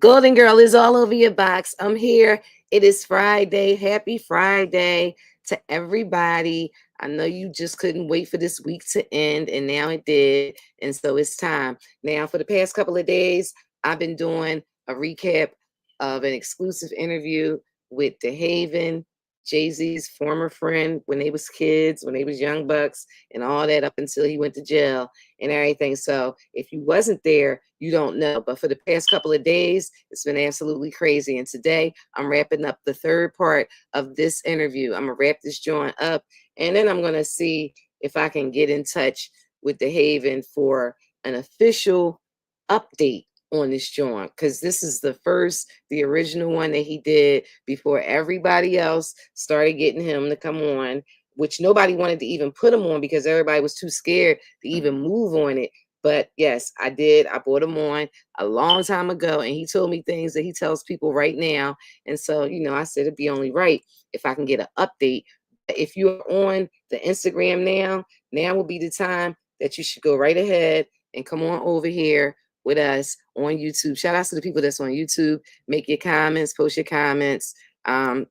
Golden Girl is all over your box. I'm here. It is Friday. Happy Friday to everybody. I know you just couldn't wait for this week to end, and now it did. And so it's time. Now, for the past couple of days, I've been doing a recap of an exclusive interview with Dehaven, Jay-Z's former friend when they was kids, when they was young bucks, and all that up until he went to jail and everything. So if you wasn't there, you don't know. But for the past couple of days, it's been absolutely crazy. And today I'm wrapping up the third part of this interview. I'm gonna wrap this joint up, and then I'm gonna see if I can get in touch with Dehaven for an official update on this joint, because this is the original one that he did before everybody else started getting him to come on, which nobody wanted to even put him on because everybody was too scared to even move on it. But yes, I did. I brought him on a long time ago, and he told me things that he tells people right now. And so, I said it'd be only right if I can get an update. If you're on the Instagram now will be the time that you should go right ahead and come on over here with us on YouTube. Shout out to the people that's on YouTube. Make your comments, post your comments.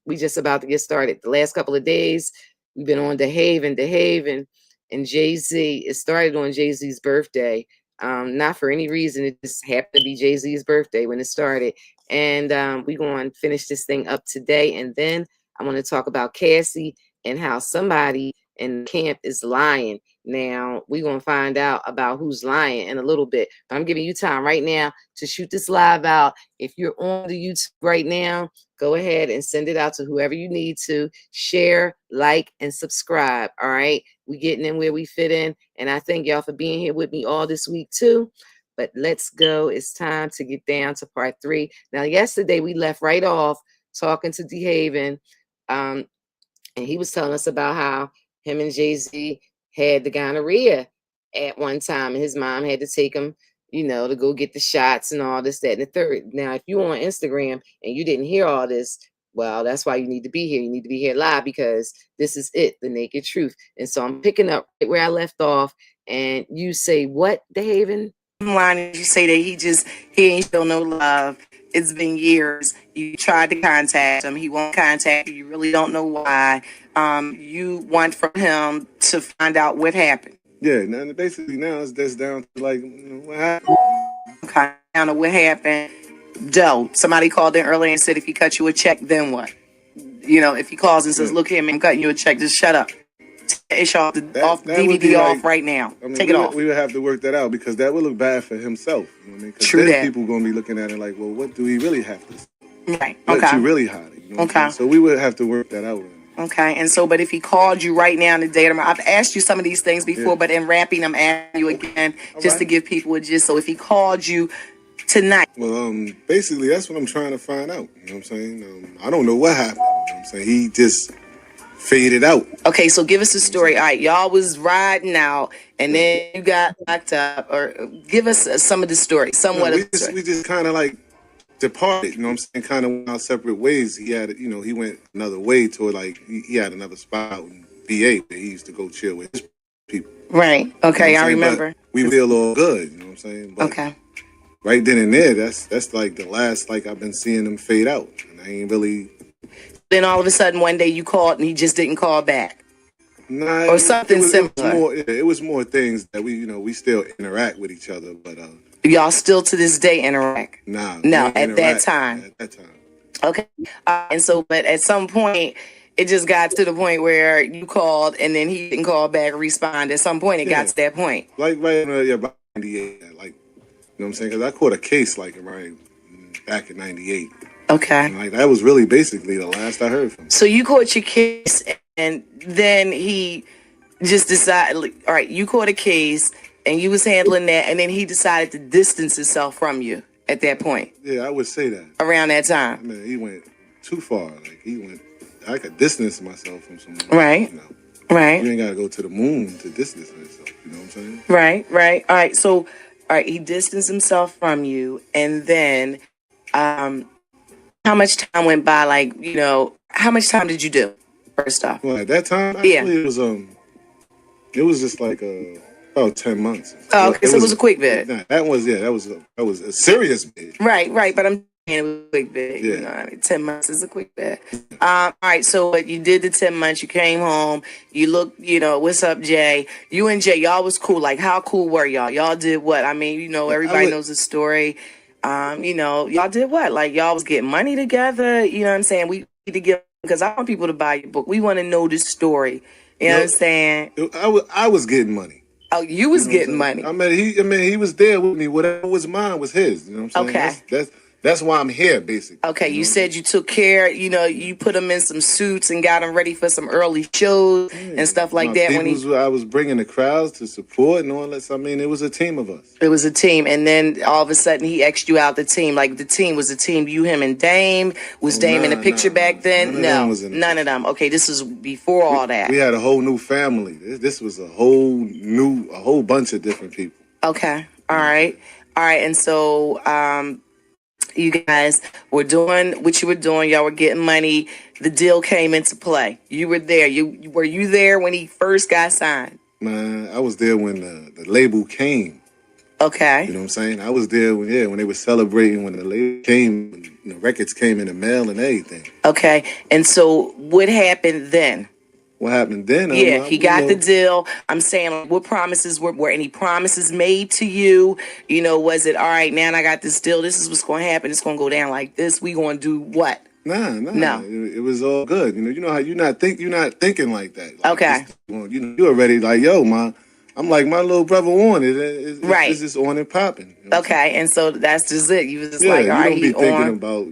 We just about to get started. The last couple of days, we've been on Dehaven, and Jay-Z. It started on Jay-Z's birthday. Not for any reason. It just happened to be Jay-Z's birthday when it started. And we're going to finish this thing up today. And then I want to talk about Cassie and how somebody in camp is lying. Now, we're going to find out about who's lying in a little bit. But I'm giving you time right now to shoot this live out. If you're on the YouTube right now, go ahead and send it out to whoever you need to. Share, like, and subscribe. All right? We're getting in where we fit in. And I thank y'all for being here with me all this week, too. But let's go. It's time to get down to part 3. Now, yesterday, we left right off talking to Dehaven. And he was telling us about how him and Jay-Z had the gonorrhea at one time, and his mom had to take him, to go get the shots and all this, that, and the third. Now, if you're on Instagram and you didn't hear all this, well, that's why you need to be here. You need to be here live, because this is it, the naked truth. And so I'm picking up right where I left off, and you say, what, Dehaven? Line, you say that he ain't show no love. It's been years. You tried to contact him. He won't contact you. You really don't know why. You want from him to find out what happened. Yeah, now basically now it's just down to what happened. Okay, down to what happened. Doe. Somebody called in earlier and said if he cut you a check, then what? If he calls and says, look here, man, I'm cutting you a check, just shut up. It's off DVD off right now. Take it off. We would have to work that out, because that would look bad for himself. You know what I mean? True that. People going to be looking at it like, well, what do he really have to say? Right. What you really hiding? You know what I mean? So we would have to work that out. Okay. And so, but if he called you right now in the day, I've asked you some of these things before, but in wrapping, I'm asking you again, just to give people a gist. So if he called you tonight. Well, basically, that's what I'm trying to find out. You know what I'm saying? I don't know what happened. You know what I'm saying? He just faded out. Okay, so give us a story. All right, y'all was riding out, and then you got locked up. Or give us some of the story, somewhat of the story. We just kind of departed. You know what I'm saying? Kind of went our separate ways. He had, he went another way toward he had another spot out in VA where he used to go chill with his people. Right. Okay, I remember. But we feel all good. You know what I'm saying? But okay. Right then and there, that's like the last I've been seeing him fade out, and I ain't really. Then all of a sudden one day you called and he just didn't call back. Nah, or something similar. It was more things that we still interact with each other, but y'all still to this day interact? No, at that time. At that time. Okay, and so, but at some point, it just got to the point where you called and then he didn't call back or respond. At some point, it got to that point. Like right about 98, you know what I'm saying? Because I caught a case right back in 98. Okay. And that was really basically the last I heard from him. So you caught your case, and then he just decided, all right, you caught a case, and you was handling that, and then he decided to distance himself from you at that point. Yeah, I would say that. Around that time. I mean, he went too far. I could distance myself from someone. Right. Right. You ain't got to go to the moon to distance yourself. You know what I'm saying? Right. All right. So, all right, he distanced himself from you, and then, how much time went by? How much time did you do? First off. Well, at that time, actually, it was just about 10 months. Oh, okay, so it was a quick bid. Nah, that was a serious bid. Right. But I'm it was a quick bag. Yeah. You know what I mean? 10 months is a quick bag. All right, so what you did the 10 months, you came home, you looked, what's up, Jay? You and Jay, y'all was cool. Like, how cool were y'all? Y'all did what? I mean, everybody knows the story. Y'all did what? Like, y'all was getting money together. You know what I'm saying? We need to get, because I want people to buy your book. We want to know this story. You know what I'm saying? I was getting money. Oh, you was getting money. I mean, he was there with me. Whatever was mine was his. You know what I'm saying? Okay. That's why I'm here, basically. Okay, you said you took care, you put them in some suits and got them ready for some early shows and stuff like that. I was bringing the crowds to support and all that. I mean, it was a team of us. It was a team, and then all of a sudden he asked you out the team. Like the team was a team. You, him, and Dame. Was Dame in the picture back then? None of them. Okay, this is before all that. We had a whole new family. This was a whole bunch of different people. Okay, all right, and so you guys were doing what you were doing. Y'all were getting money. The deal came into play. You were there. Were you there when he first got signed? Man, I was there when the label came. Okay. You know what I'm saying? I was there when they were celebrating, when the label came, when the records came in the mail and everything. Okay. And so what happened then? What happened then? Yeah, he got the deal. I'm saying, what promises were any promises made to you? Was it all right? Now I got this deal. This is what's going to happen. It's going to go down like this. We going to do what? No. It was all good. You know how you're not thinking like that. Like, okay. You already like, yo, man. I'm like, my little brother on it. It's just on and popping. Okay, and so that's just it. You was just like, all right, you don't be thinking about,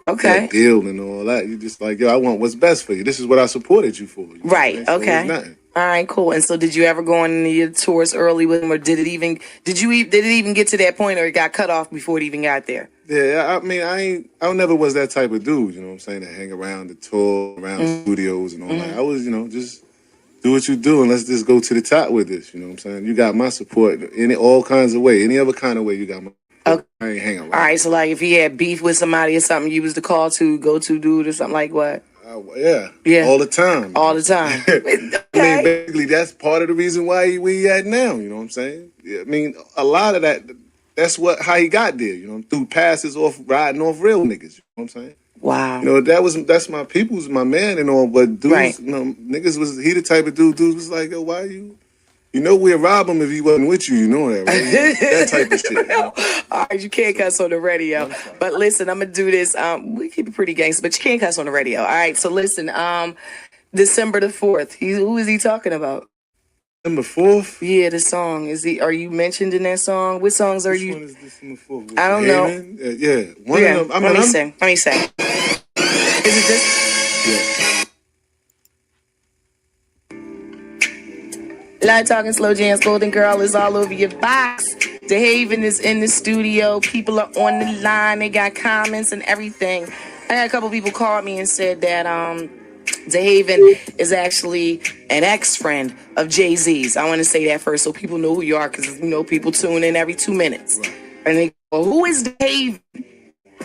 okay, that deal and all that. You just like, yo, I want what's best for you. This is what I supported you for. Right. Okay. Nothing. All right. Cool. And so, did you ever go on any of your tours early with him, or did it even get to that point, or it got cut off before it even got there? Yeah. I mean, I never was that type of dude. You know what I'm saying? To hang around the tour, around studios and all that. I was, just do what you do and let's just go to the top with this. You know what I'm saying? You got my support in all kinds of way. Any other kind of way, you got my. Okay. I ain't hanging around. All right, so like if he had beef with somebody or something, you was the go to dude or something like what? Yeah. All the time. All the time. Okay. I mean, basically, that's part of the reason why we at now. You know what I'm saying? I mean, a lot of that. That's how he got there. Through passes off riding off real niggas. You know what I'm saying? Wow. That's my people's, my man and all. But dudes, right. Niggas he the type of dude. Dudes was like, yo, why you? We'd rob him if he wasn't with you. You know that, right? That type of shit. All right, you can't cuss on the radio. But listen, I'm going to do this. We keep it pretty gangster, but you can't cuss on the radio. All right, so listen, December the 4th. Who is he talking about? December 4th? Yeah, the song. Are you mentioned in that song? What songs are you? Which one is December 4th? I don't know. Yeah. One of them. Let me sing. Is it this? Yeah. Live talking, slow jams, golden girl is all over your box. Dehaven is in the studio. People are on the line. They got comments and everything. I had a couple people called me and said that Dehaven is actually an ex-friend of Jay-Z's. I want to say that first so people know who you are because, people tune in every 2 minutes. Right. And they go, who is Dehaven?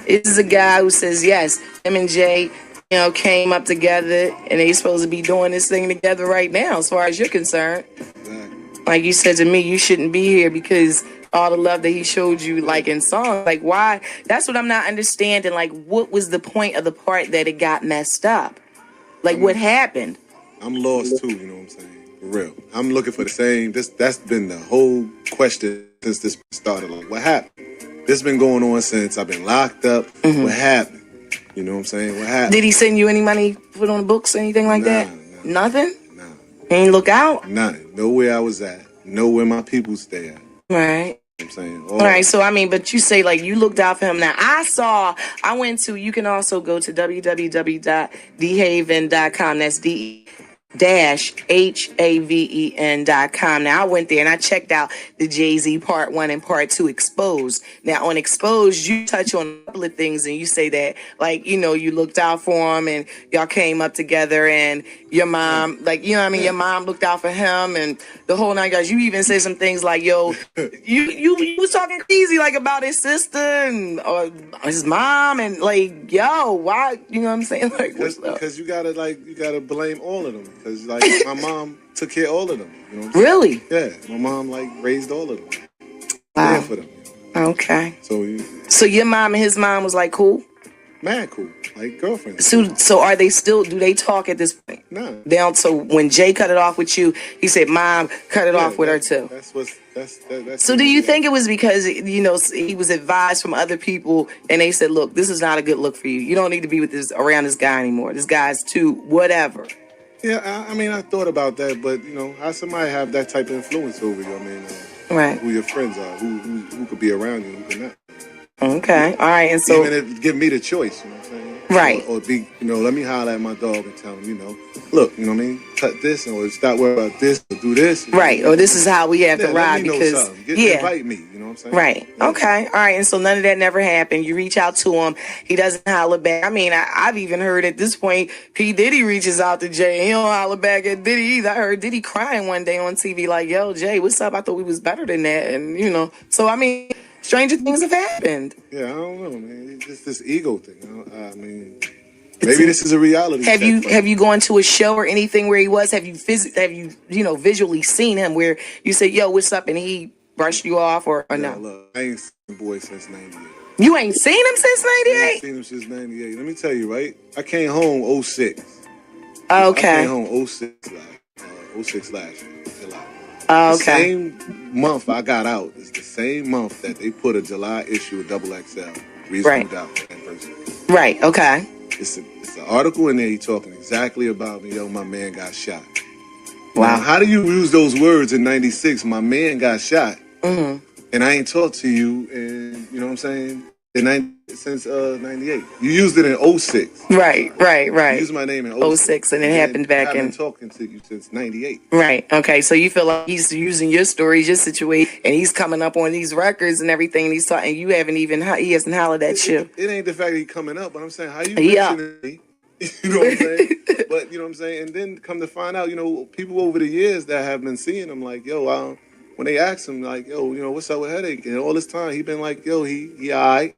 This is a guy who says, yes, him and Jay, came up together and they supposed to be doing this thing together right now, as far as you're concerned. Exactly. Like you said to me, you shouldn't be here because all the love that he showed you, like in songs, like why? That's what I'm not understanding. Like, what was the point of the part that it got messed up? Like, what happened? I'm lost too, you know what I'm saying? For real. I'm looking for the same. That's been the whole question since this started. Like, what happened? This been going on since I've been locked up. Mm-hmm. What happened? You know what I'm saying? What happened? Did he send you any money, put on the books, or anything like that? Nothing? Nah. He ain't look out? Nothing. Know where I was at. Know where my people stay at. Right. I'm saying. All right, so I mean, but you say like you looked out for him. Now I went to, you can also go to www.dehaven.com. That's DE-HAVEN.com. Now I went there and I checked out the Jay-Z Part 1 and Part 2 Exposed. Now on Exposed, you touch on a couple of things and you say that, like, you looked out for him and y'all came up together and your mom, like, your mom looked out for him and the whole nine guys. You even said some things like, yo, you was talking crazy, like, about his sister and or his mom and, like, yo, why, you know what I'm saying? Like, because you gotta blame all of them. Because, like, my mom took care of all of them. You know what I'm really? saying? Yeah. My mom, like, raised all of them. Wow. There for them. Okay. So So your mom and his mom was like cool? Mad cool, like girlfriends. So are they still? Do they talk at this point? No. They don't. So when Jay cut it off with you, he said, "Mom, cut it off with her too." That's. So do you think it was because he was advised from other people and they said, "Look, this is not a good look for you. You don't need to be with around this guy anymore. This guy's too whatever." Yeah, I mean, I thought about that, but how somebody have that type of influence over you? I mean, right? Who your friends are, who could be around you, who could not. Okay, all right, and so even if give me the choice, you know what I'm saying? Right. Or be, let me holler at my dog and tell him, look, you know what I mean? Cut this, or stop worrying about this, or do this. Right, or this is how we have to ride because invite me, you know what I'm saying? Right. Yeah. Okay. All right. And so none of that never happened. You reach out to him. He doesn't holler back. I mean, I've even heard at this point, P. Diddy reaches out to Jay. He don't holler back at Diddy either. I heard Diddy crying one day on TV like, yo, Jay, what's up? I thought we was better than that. And, so, I mean, stranger things have happened. Yeah, I don't know, man. It's just this ego thing. I mean, maybe this is a reality. Have you gone to a show or anything where he was? Have you visually seen him where you say, yo, what's up? And he brushed you off or no? Look, I ain't seen the boy since 98. You ain't seen him since 98? I ain't seen him since 98. Let me tell you, right? I came home 06. Okay. I came home 06 last year, July. Okay. The same month I got out is the same month that they put a July issue of XXL. Reasonable Doubt for that person. Right, okay. It's an article in there he talking exactly about me. Yo, my man got shot. Wow. Now, how do you use those words in 96? My man got shot. Mm-hmm. And I ain't talked to you in, you know what I'm saying, since 98. You used it in 06. Right. You used my name in 06 and it happened back in... I've been talking to you since 98. Right, okay. So you feel like he's using your stories, your situation, and he's coming up on these records and everything, and he's talking, he hasn't hollered at you. It ain't the fact that he's coming up, but I'm saying, how you mentioning me? You know what I'm saying? But, you know what I'm saying? And then come to find out, people over the years that have been seeing him like, yo, when they ask him, like, yo, what's up with Headache? And all this time, he been like, yo, he all right.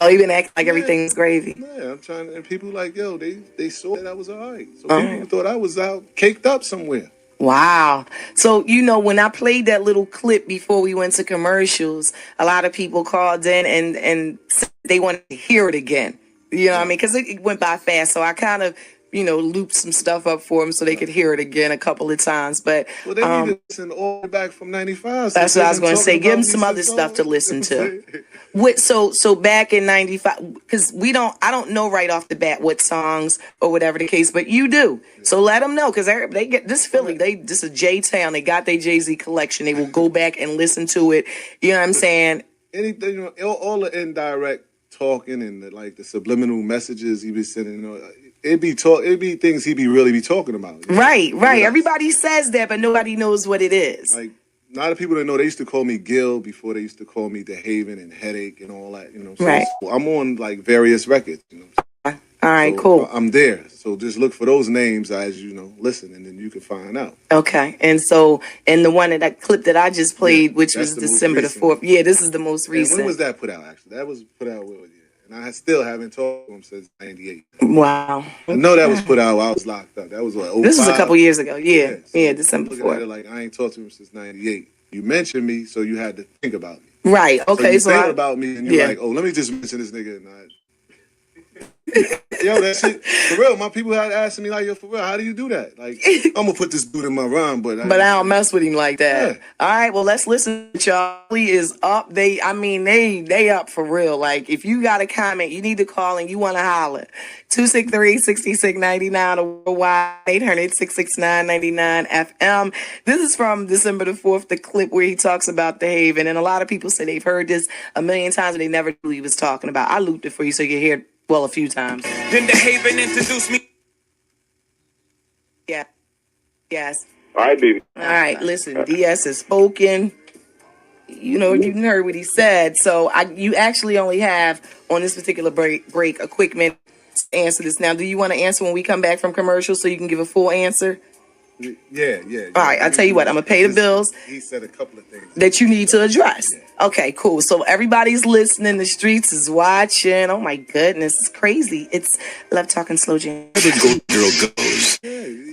Oh, he been acting like everything's gravy. Yeah, I'm trying, and people like, yo, they saw that I was all right. So people thought I was out, caked up somewhere. Wow. So, when I played that little clip before we went to commercials, a lot of people called in and they wanted to hear it again. You know what I mean? Because it went by fast. So I kind of, looped some stuff up for them so they could hear it again a couple of times. But well, they need to listen all back from 95. That's what I was going to say. Give them some other stuff to listen to. So back in 95, because I don't know right off the bat what songs or whatever the case, but you do. So let them know, because they get this Philly. This is J-Town. They got their Jay-Z collection. They will go back and listen to it. You know what I'm saying? Anything, all the indirect talking and the subliminal messages he be sending, it'd be things he really be talking about. Right. Everybody says that, but nobody knows what it is. Like, a lot of people that know, they used to call me Gil before they used to call me Dehaven and Headache and all that, So, right. So I'm on various records, All right, so cool. I'm there. So just look for those names as listen, and then you can find out. Okay. And so, and the one that clip that I just played, which was December the 4th. Yeah, this is the most recent. When was that put out, actually? That was put out, and I still haven't talked to him since 98. Wow. I know that was put out while I was locked up. That was what, 05? This was a couple years ago. Yeah, December 4th. Like, I ain't talked to him since 98. You mentioned me, so you had to think about me. Right. Okay. So you think about me, and you're like, oh, let me just mention this nigga. And yo, that shit, for real, my people had asking me, like, yo, for real, how do you do that? Like, I'm going to put this dude in my rhyme, but I don't mess with him like that. Yeah. All right, well, let's listen. Charlie is up. They up for real. Like, if you got a comment, you need to call and you want to holler. 263-6699 or worldwide, 800-669-99 FM. This is from December the 4th, the clip where he talks about Dehaven. And a lot of people say they've heard this a million times and they never knew he was talking about. I looped it for you so you hear it. Well, a few times. Then Dehaven introduced me. Yeah. Yes. All right, baby. All right, listen, DS has spoken. You heard what he said. So you actually only have, on this particular break, a quick minute to answer this. Now, do you want to answer when we come back from commercial so you can give a full answer? Yeah. All right, I'll tell you what, I'm going to pay the bills. He said a couple of things that you need to address. Yeah. Okay, cool. So everybody's listening. The streets is watching. Oh my goodness, it's crazy. It's Love Talking Slow Jam. Where the girl goes.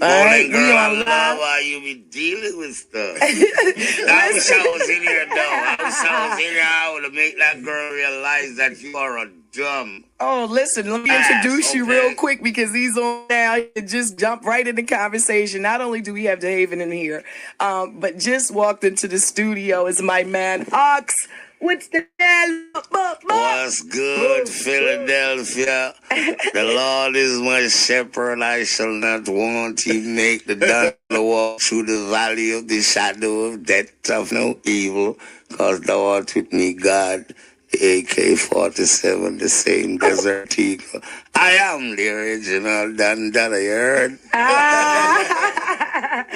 All right, Girl, we I on love live. how you be dealing with stuff. I wish I was in here, though. I wish I was in here. I would have made that girl realize that you are a dumb. Oh, listen, let me introduce you real quick because he's on now. Just jump right in the conversation. Not only do we have Dehaven in here, but just walked into the studio is my man Ox. What's the What's good, Philadelphia? The Lord is my shepherd, I shall not want. He make the dark walk through the valley of the shadow of death of no evil, cause thou art with me, God. The AK-47, the same Desert Eagle. I am the original Dandada, you heard?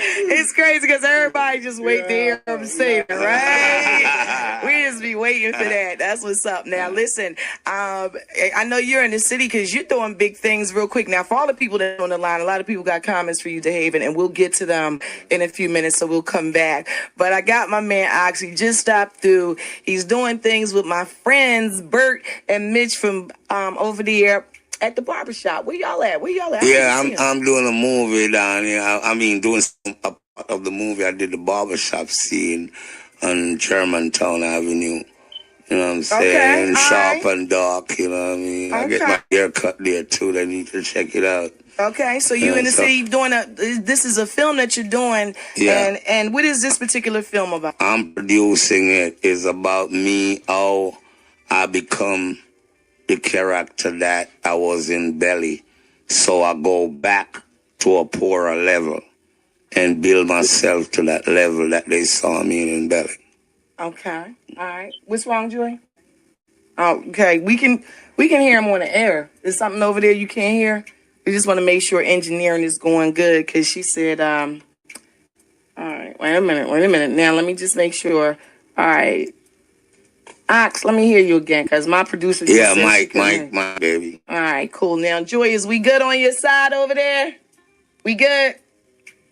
It's crazy because everybody just wait to hear him say that, right? We just be waiting for that. That's what's up. Now, listen, I know you're in the city because you're doing big things real quick. Now, for all the people that are on the line, a lot of people got comments for you, Dehaven, and we'll get to them in a few minutes, so we'll come back. But I got my man Ox. He just stopped through. He's doing things with my friends, Bert and Mitch from over there at the barbershop. Where y'all at? Yeah, I'm doing a movie down here. I mean, doing a part of the movie. I did the barbershop scene on Germantown Avenue. You know what I'm saying? Sharp and dark, you know what I mean? I get my hair cut there too. They need to check it out. Okay, so you in the city doing this is a film that you're doing. Yeah. And what is this particular film about? I'm producing it. It's about me, how I become the character that I was in Belly. So I go back to a poorer level and build myself to that level that they saw me in Belly. Okay, all right. What's wrong, Joy? Okay, we can hear him on the air. There's something over there you can't hear? We just want to make sure engineering is going good because she said, all right, wait a minute. Now, let me just make sure. All right. Ox, let me hear you again because my producer just Yeah, said Mike, baby. All right, cool. Now, Joy, is we good on your side over there? We good?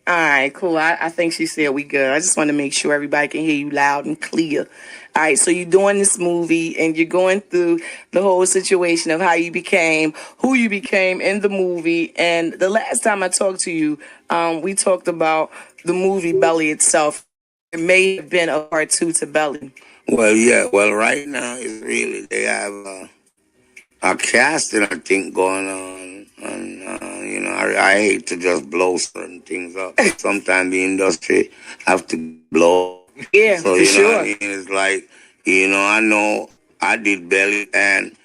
All right, cool. I think she said we good. I just want to make sure everybody can hear you loud and clear. All right, so you're doing this movie and you're going through the whole situation of how you became, who you became in the movie. And the last time I talked to you, we talked about the movie Belly itself. It may have been a part 2 to Belly. Well, yeah. Well, right now, it's really, they have a casting, I think, going on. And, you know, I hate to just blow certain things up. Sometimes the industry have to blow. Yeah, so, for you know sure. what I mean? It's like, you know I did Belly, and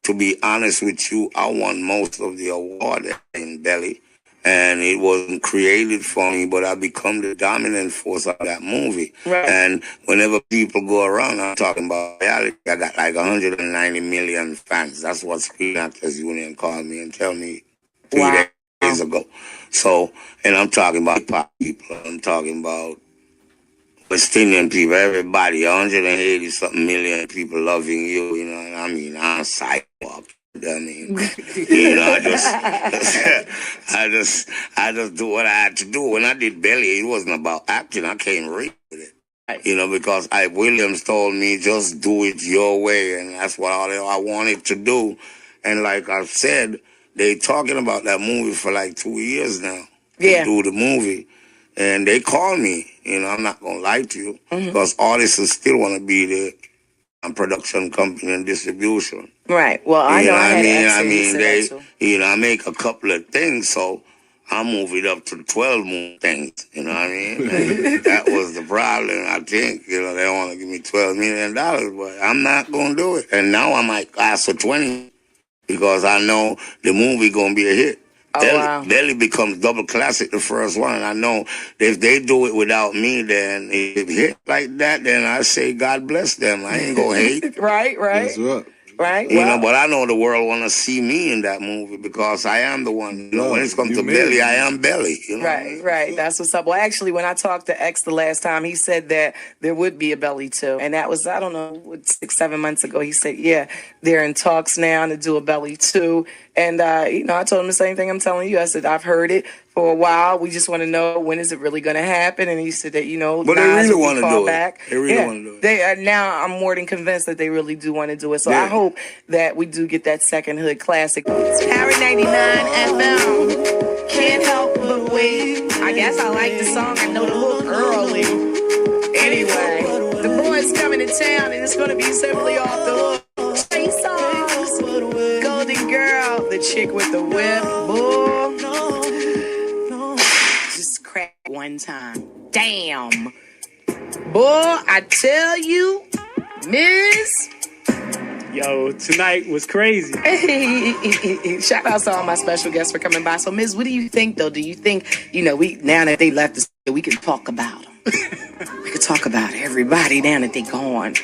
to be honest with you, I won most of the award in Belly. And it wasn't created for me, but I become the dominant force of that movie. Right. And whenever people go around, I'm talking about reality. I got like 190 million fans. That's what Screen Actors Union called me and tell me 3 days ago. So, and I'm talking about hip-hop people. I'm talking about West Indian people, everybody, 180-something million people loving you, you know what I mean? I'm a sidewalk. I mean, you know, I just do what I had to do. When I did Belly, it wasn't about acting. I came real with it. You know, because Williams told me, just do it your way. And that's what I wanted to do. And like I said, they talking about that movie for like 2 years now. Yeah. To do the movie. And they call me, you know, I'm not going to lie to you. Because artists still want to be there. Production company and distribution. Right. Well, I know. I mean, they, you know, I make a couple of things, so I move it up to 12 more things. You know what I mean? And that was the problem. I think, you know, they want to give me $12 million, but I'm not gonna do it. And now I might ask for 20 because I know the movie gonna be a hit. Belly becomes double classic, the first one. I know if they do it without me, then if it hit like that, then I say God bless them. I ain't gonna hate. Right. That's right. Right. You know, but I know the world want to see me in that movie because I am the one. You know, when it comes to Belly, I am Belly. You know? Right. That's what's up. Well, actually, when I talked to X the last time, he said that there would be a Belly 2. And that was, I don't know, 6-7 months ago. He said, yeah, they're in talks now to do a Belly 2. And, you know, I told him the same thing I'm telling you. I said, I've heard it for a while. We just want to know, when is it really going to happen? And he said that, But they Nas really will want be to called do back. it. They really want to do it. They are, now I'm more than convinced that they really do want to do it. So I hope that we do get that second hood classic. It's Power 99 FM. Can't help but wait. I guess I like the song. I know the hook early. Anyway, the boys coming to town, and it's going to be simply off the hook. 3 songs. Golden Girl, the chick with the whip. Bull. Just crack one time. Damn. Boy, I tell you, Miz. Yo, tonight was crazy. Shout out to all my special guests for coming by. So, Miz, what do you think, though? Do you think, we now that they left the studio, we can talk about them? We could talk about everybody now that they gone.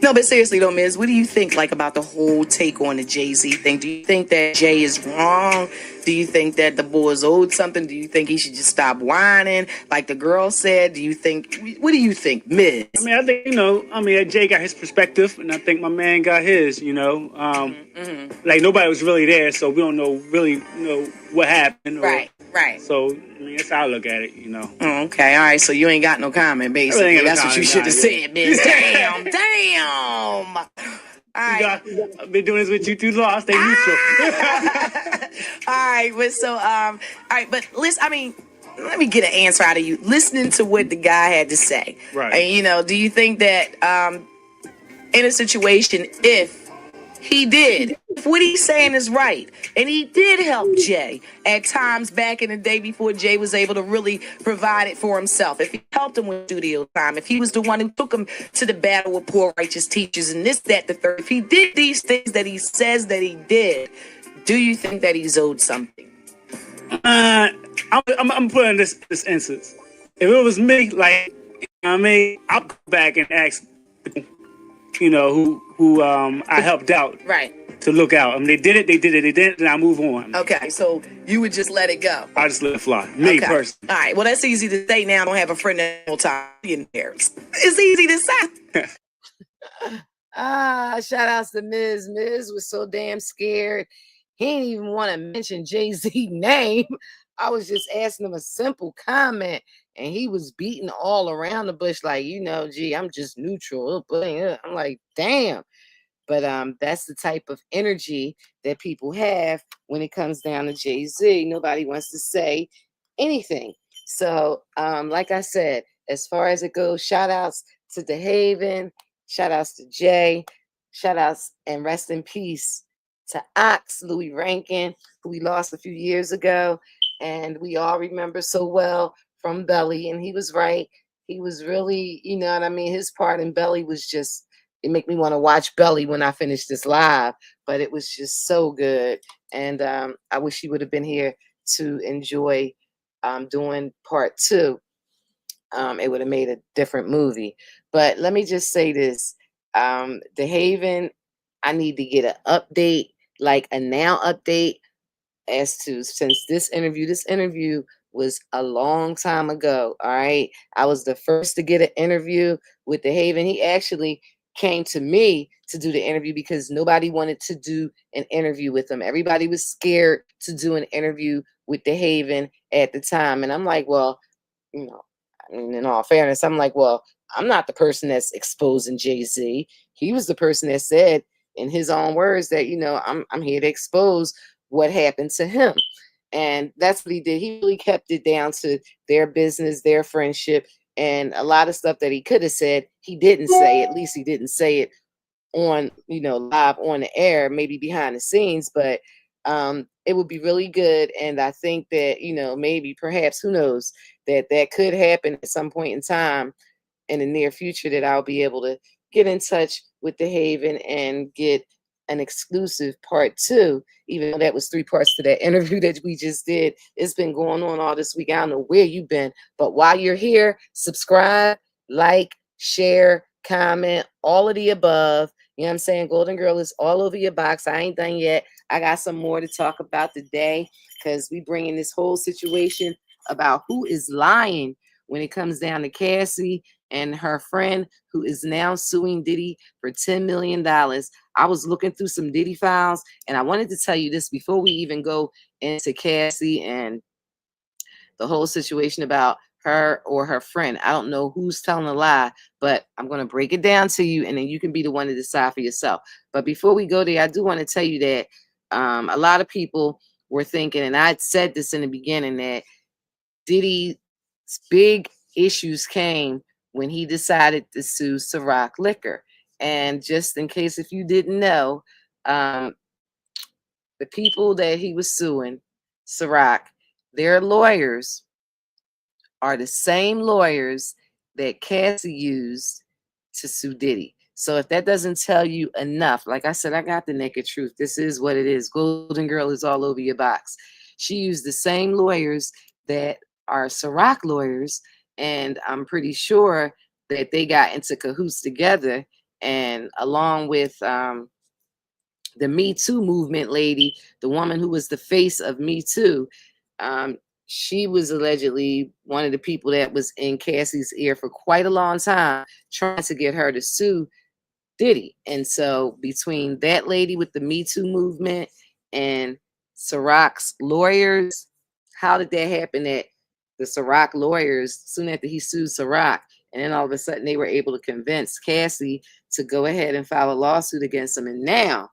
No, but seriously though, Miz, what do you think, about the whole take on the Jay-Z thing? Do you think that Jay is wrong? Do you think that the boys owed something? Do you think he should just stop whining, like the girl said? What do you think, Miz? I mean, I think, Jay got his perspective, and I think my man got his, Like, nobody was really there, so we don't really know what happened. Right. So, that's how I look at it, Okay, all right, so you ain't got no comment, basically. That's what you should have said, Miz. Damn. All right. I've been doing this with you too long. Stay neutral. All right, but listen, let me get an answer out of you. Listening to what the guy had to say. Right. And, do you think that in a situation, if what he's saying is right, and he did help Jay at times back in the day before Jay was able to really provide it for himself, if he helped him with studio time, if he was the one who took him to the battle with poor righteous teachers and this, that, the third, if he did these things that he says that he did, do you think that he's owed something? I'm putting this instance. If it was me, I'll go back and ask, who I helped out. Right. To look out. They did it, then I move on. Okay, so you would just let it go. I just let it fly. Me personally. All right, well, that's easy to say now. I don't have a friend that will time in there. It's easy to say. Shout outs to Miz. Miz was so damn scared. He didn't even want to mention Jay-Z's name. I was just asking him a simple comment, and he was beating all around the bush like, gee, I'm just neutral. I'm like, damn. But that's the type of energy that people have when it comes down to Jay-Z. Nobody wants to say anything. So, like I said, as far as it goes, shout outs to Dehaven, shout outs to Jay, shout outs and rest in peace to Ox, Louis Rankin, who we lost a few years ago. And we all remember so well from Belly. And he was right. He was really, his part in Belly was just, it make me want to watch Belly when I finish this live, but it was just so good. And I wish he would have been here to enjoy doing part 2. It would have made a different movie. But let me just say this. Dehaven, I need to get an update, like a now update as to, since this interview was a long time ago. All right. I was the first to get an interview with Dehaven. He actually came to me to do the interview because nobody wanted to do an interview with him. Everybody was scared to do an interview with Dehaven at the time. And I'm like, well, in all fairness, I'm like, well, I'm not the person that's exposing Jay-Z. He was the person that said in his own words that, I'm here to expose what happened to him. And that's what he did. He really kept it down to their business, their friendship, and a lot of stuff that he could have said, he didn't say. At least he didn't say it on, live on the air, maybe behind the scenes, but it would be really good. And I think that, maybe, perhaps, who knows, that could happen at some point in time in the near future, that I'll be able to get in touch with Dehaven and get an exclusive part 2, even though that was 3 parts to that interview that we just did. It's been going on all this week. I don't know where you've been, but while you're here, subscribe, like, share, comment, all of the above. You know what I'm saying? Golden Girl is all over your box. I ain't done yet. I got some more to talk about today, because we bringing this whole situation about who is lying when it comes down to Cassie and her friend, who is now suing Diddy for $10 million. I was looking through some Diddy files, and I wanted to tell you this before we even go into Cassie and the whole situation about her or her friend. I don't know who's telling a lie, but I'm going to break it down to you, and then you can be the one to decide for yourself. But before we go there, I do want to tell you that a lot of people were thinking, and I said this in the beginning, that Diddy's big issues came when he decided to sue Ciroc Liquor. And just in case if you didn't know, the people that he was suing, Ciroc, their lawyers are the same lawyers that Cassie used to sue Diddy. So if that doesn't tell you enough, like I said, I got the naked truth. This is what it is. Golden Girl is all over your box. She used the same lawyers that are Ciroc lawyers, and I'm pretty sure that they got into cahoots together. And along with the Me Too movement lady, the woman who was the face of Me Too, she was allegedly one of the people that was in Cassie's ear for quite a long time, trying to get her to sue Diddy. And so between that lady with the Me Too movement and Ciroc's lawyers, how did that happen that the Ciroc lawyers, soon after he sued Ciroc, and then all of a sudden they were able to convince Cassie to go ahead and file a lawsuit against him? And now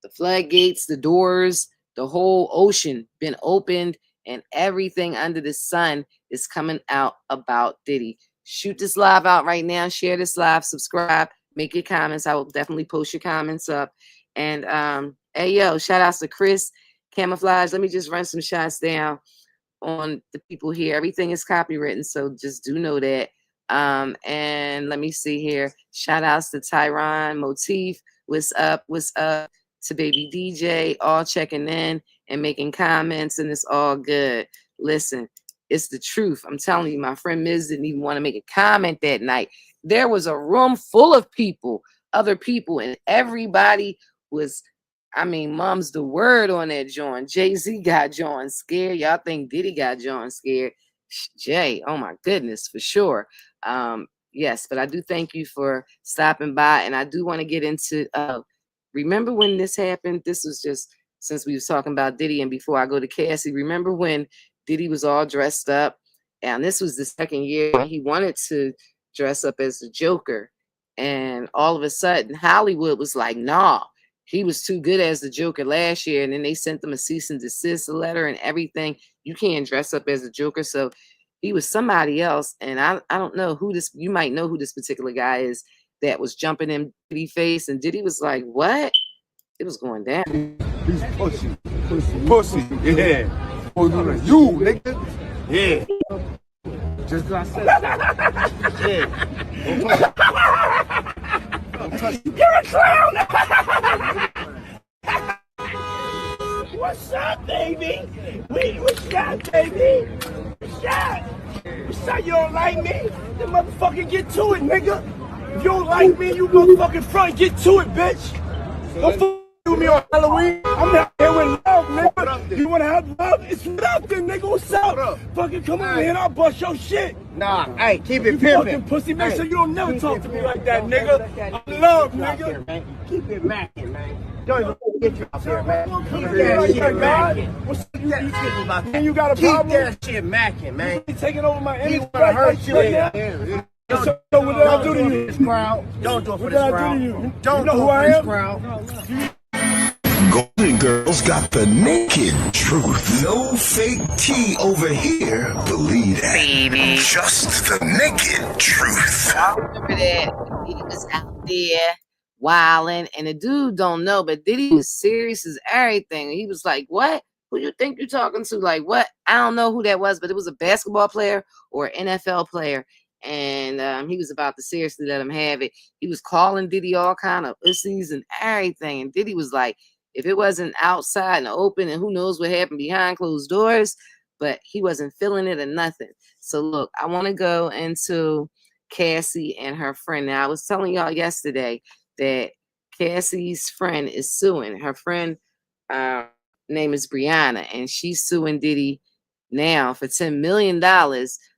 the floodgates, the doors, the whole ocean been opened, and everything under the sun is coming out about Diddy. Shoot this live out right now. Share this live. Subscribe. Make your comments. I will definitely post your comments up. And hey, yo, shout outs to Chris Camouflage. Let me just run some shots down on the people here. Everything is copywritten, so just do know that. And let me see here. Shout outs to Tyron Motif. What's up? What's up? To Baby DJ, all checking in and making comments, and it's all good. Listen, it's the truth. I'm telling you, my friend Miz didn't even want to make a comment that night. There was a room full of people, other people, and everybody was, I mean, mom's the word on that joint. Jay-Z got John scared. Y'all think Diddy got John scared? Jay, oh my goodness, for sure. Yes, but I do thank you for stopping by, and I do want to get into remember when this happened? This was just since we was talking about Diddy, and before I go to Cassie, remember when Diddy was all dressed up? And this was the second year when he wanted to dress up as the Joker. And all of a sudden, Hollywood was like, nah, he was too good as the Joker last year. And then they sent them a cease and desist letter and everything. You can't dress up as the Joker. So he was somebody else. And I don't know who this, you might know who this particular guy is, that was jumping in Diddy's face, and Diddy was like, what? It was going down. He's pussy. Pussy. Yeah. You, nigga. Yeah. Just because I said that. Yeah. Don't touch me. You're a clown. What's up, baby? What's up, baby? What's up? What's up? You don't like me? Then motherfucker get to it, nigga. If you don't like me, you motherfucking front, get to it, bitch. Don't fuck with me on Halloween. I'm out here with love, nigga. You wanna have love? It's what up then, nigga. What's up? Fucking come over here and I'll bust your shit. Nah, hey, keep it you pimpin'. Fucking pussy, make sure you don't never talk to me like that, nigga. I love, nigga. Keep it mackin', man. Don't even get you out here, man. Keep that shit mackin'. What's up, you about that? And you got a problem? Keep that shit mackin', man. You taking over my image. He wanna hurt you. So what did I do to you? This crowd. Don't do it for this crowd. Don't know who I am? Golden Girls got the naked truth. No fake tea over here. Believe that. Baby. Just the naked truth. I remember that Diddy was out there wilding, and the dude don't know, but Diddy was serious as everything. He was like, what? Who you think you're talking to? Like, what? I don't know who that was, but it was a basketball player or an NFL player. And he was about to seriously let him have it. He was calling Diddy all kind of pussies and everything. And Diddy was like, if it wasn't outside and open, and who knows what happened behind closed doors, but he wasn't feeling it or nothing. So look, I want to go into Cassie and her friend. Now, I was telling y'all yesterday that Cassie's friend is suing. Her friend name is Brianna, and she's suing Diddy now for $10 million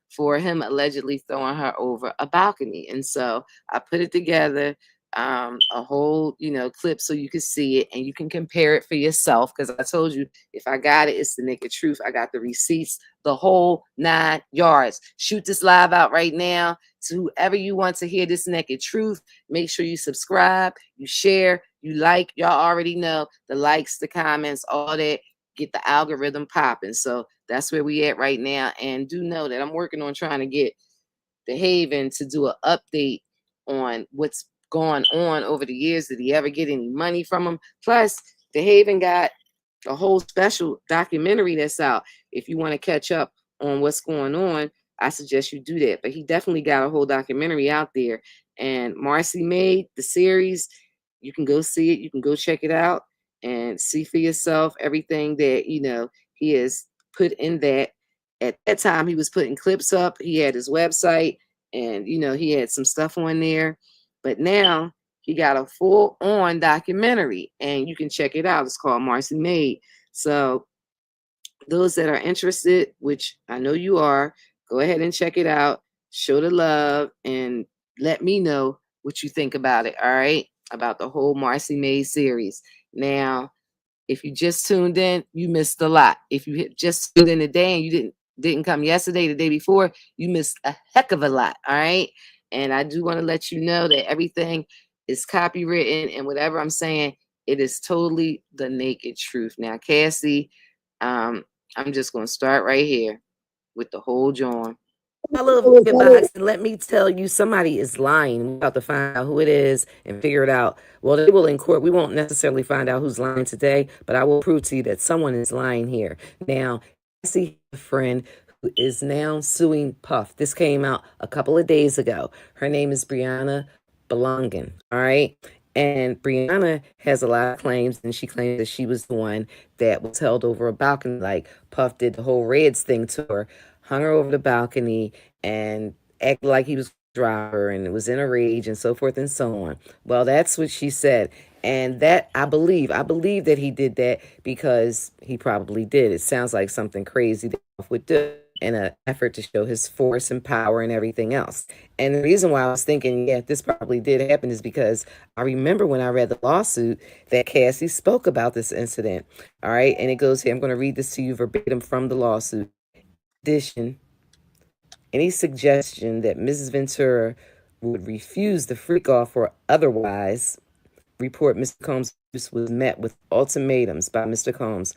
for him allegedly throwing her over a balcony. And so I put it together. a whole, clip so you can see it and you can compare it for yourself. Because I told you, if I got it, it's the naked truth. I got the receipts, the whole 9 yards. Shoot this live out right now to whoever you want to hear this naked truth. Make sure you subscribe, you share, you like. Y'all already know the likes, the comments, all that. Get the algorithm popping. So that's where we at right now. And do know that I'm working on trying to get Dehaven to do an update on what's gone on over the years. Did he ever get any money from him? Plus, Dehaven got a whole special documentary that's out. If you want to catch up on what's going on, I suggest you do that. But he definitely got a whole documentary out there. And Marcy made the series. You can go see it. You can go check it out and see for yourself everything that, he has put in that. At that time, he was putting clips up. He had his website and, he had some stuff on there. But now he got a full-on documentary and you can check it out. It's called Marcy Made. So those that are interested, which I know you are, go ahead and check it out. Show the love and let me know what you think about it, all right? About the whole Marcy Made series. Now, if you just tuned in, you missed a lot. If you just tuned in today and you didn't come yesterday, the day before, you missed a heck of a lot, all right? And I do want to let you know that everything is copywritten and whatever I'm saying, it is totally the naked truth. Now, Cassie, I'm just going to start right here with the whole John. Follow your box and let me tell you, somebody is lying. We're about to find out who it is and figure it out. Well, they will in court. We won't necessarily find out who's lying today, but I will prove to you that someone is lying here. Now, I see a friend who is now suing Puff. This came out a couple of days ago. Her name is Brianna Belongin, all right? And Brianna has a lot of claims, and she claims that she was the one that was held over a balcony, like Puff did the whole Reds thing to her, hung her over the balcony and acted like he was a driver and it was in a rage and so forth and so on. Well, that's what she said. And that I believe that he did that because he probably did. It sounds like something crazy that Puff would do in an effort to show his force and power and everything else. And the reason why I was thinking, yeah, this probably did happen is because I remember when I read the lawsuit that Cassie spoke about this incident. All right. And it goes here. I'm going to read this to you verbatim from the lawsuit. Addition, any suggestion that Mrs. Ventura would refuse the freak off or otherwise report Mr. Combs' was met with ultimatums by Mr. Combs,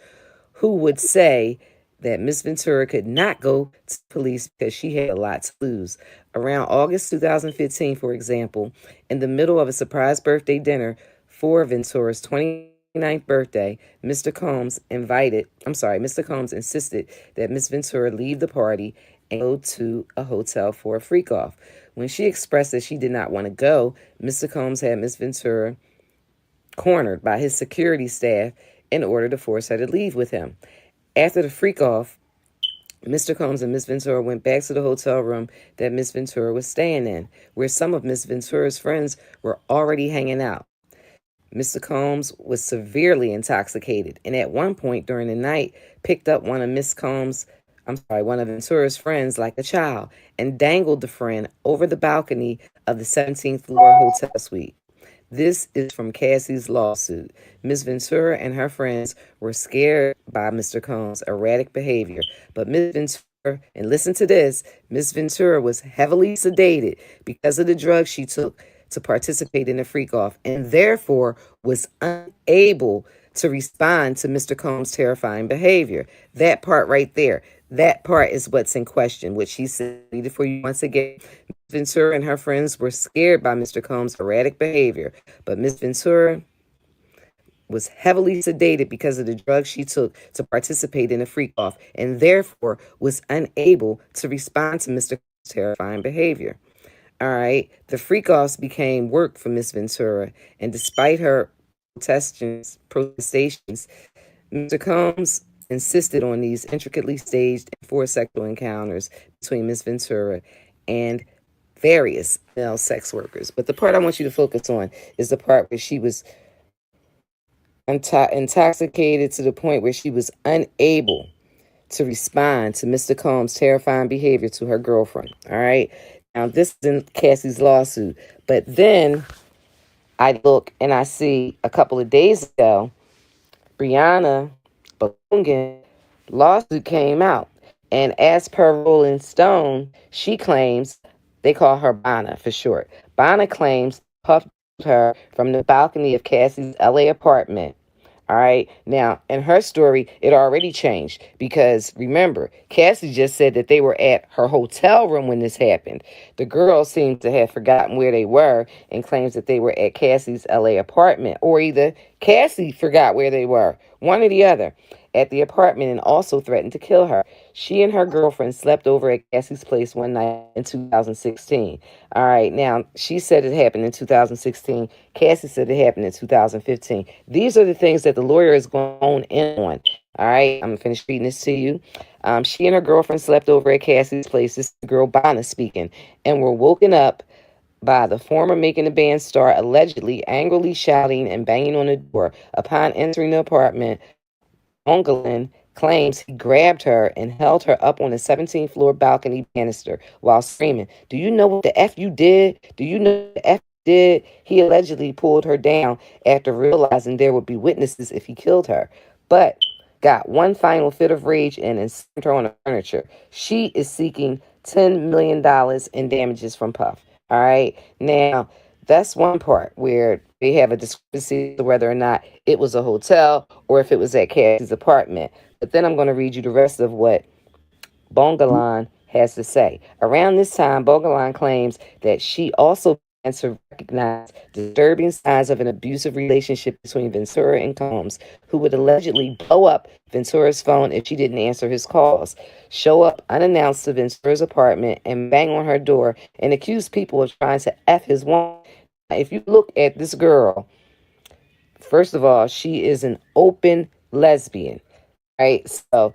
who would say that Miss Ventura could not go to police because she had a lot to lose. Around August 2015, for example, in the middle of a surprise birthday dinner for Ventura's 29th birthday, Mr. Combs insisted that Miss Ventura leave the party and go to a hotel for a freak off. When she expressed that she did not want to go, Mr. Combs had Miss Ventura cornered by his security staff in order to force her to leave with him. After the freak off, Mr. Combs and Miss Ventura went back to the hotel room that Miss Ventura was staying in, where some of Miss Ventura's friends were already hanging out. Mr. Combs was severely intoxicated, and at one point during the night, picked up one of Ventura's friends like a child, and dangled the friend over the balcony of the 17th floor hotel suite. This is from Cassie's lawsuit. Miss Ventura and her friends were scared by Mr. Combs' erratic behavior, but Miss Ventura, and listen to this, Miss Ventura was heavily sedated because of the drugs she took to participate in the freak-off, and therefore was unable to respond to Mr. Combs' terrifying behavior. That part right there, that part is what's in question, which she said for you once again. Miss Ventura and her friends were scared by Mr. Combs' erratic behavior, but Miss Ventura was heavily sedated because of the drugs she took to participate in the freak-off, and therefore was unable to respond to Mr. Combs' terrifying behavior. All right, the freak-offs became work for Miss Ventura, and despite her protestations, Mr. Combs insisted on these intricately staged and forced sexual encounters between Miss Ventura and various male sex workers. But the part I want you to focus on is the part where she was intoxicated to the point where she was unable to respond to Mr. Combs' terrifying behavior to her girlfriend. All right. Now, this is in Cassie's lawsuit. But then I look and I see a couple of days ago, Brianna Balungan lawsuit came out. And as per Rolling Stone, she claims, they call her Bonna for short. Bonna claims Puff her from the balcony of Cassie's LA apartment. All right. Now, in her story, it already changed because remember, Cassie just said that they were at her hotel room when this happened. The girl seems to have forgotten where they were and claims that they were at Cassie's LA apartment, or either Cassie forgot where they were, one or the other, at the apartment, and also threatened to kill her. She and her girlfriend slept over at Cassie's place one night in 2016. All right, now she said it happened in 2016. Cassie said it happened in 2015. These are the things that the lawyer is going in on. All right, I'm gonna finish reading this to you. She and her girlfriend slept over at Cassie's place. This is the girl Bonna speaking, and were woken up by the former Making the Band star allegedly angrily shouting and banging on the door. Upon entering the apartment, Ongelin claims he grabbed her and held her up on the 17th floor balcony banister while screaming, "Do you know what the F you did? Do you know what the F you did?" He allegedly pulled her down after realizing there would be witnesses if he killed her, but got one final fit of rage and slammed her on the furniture. She is seeking $10 million in damages from Puff. All right. Now, that's one part where they have a discrepancy to whether or not it was a hotel or if it was at Cassie's apartment. But then I'm going to read you the rest of what Bongalan has to say. Around this time, Bongalan claims that she also began to recognize disturbing signs of an abusive relationship between Ventura and Combs, who would allegedly blow up Ventura's phone if she didn't answer his calls, show up unannounced to Ventura's apartment, and bang on her door and accuse people of trying to F his woman. If you look at this girl, first of all, she is an open lesbian, right? So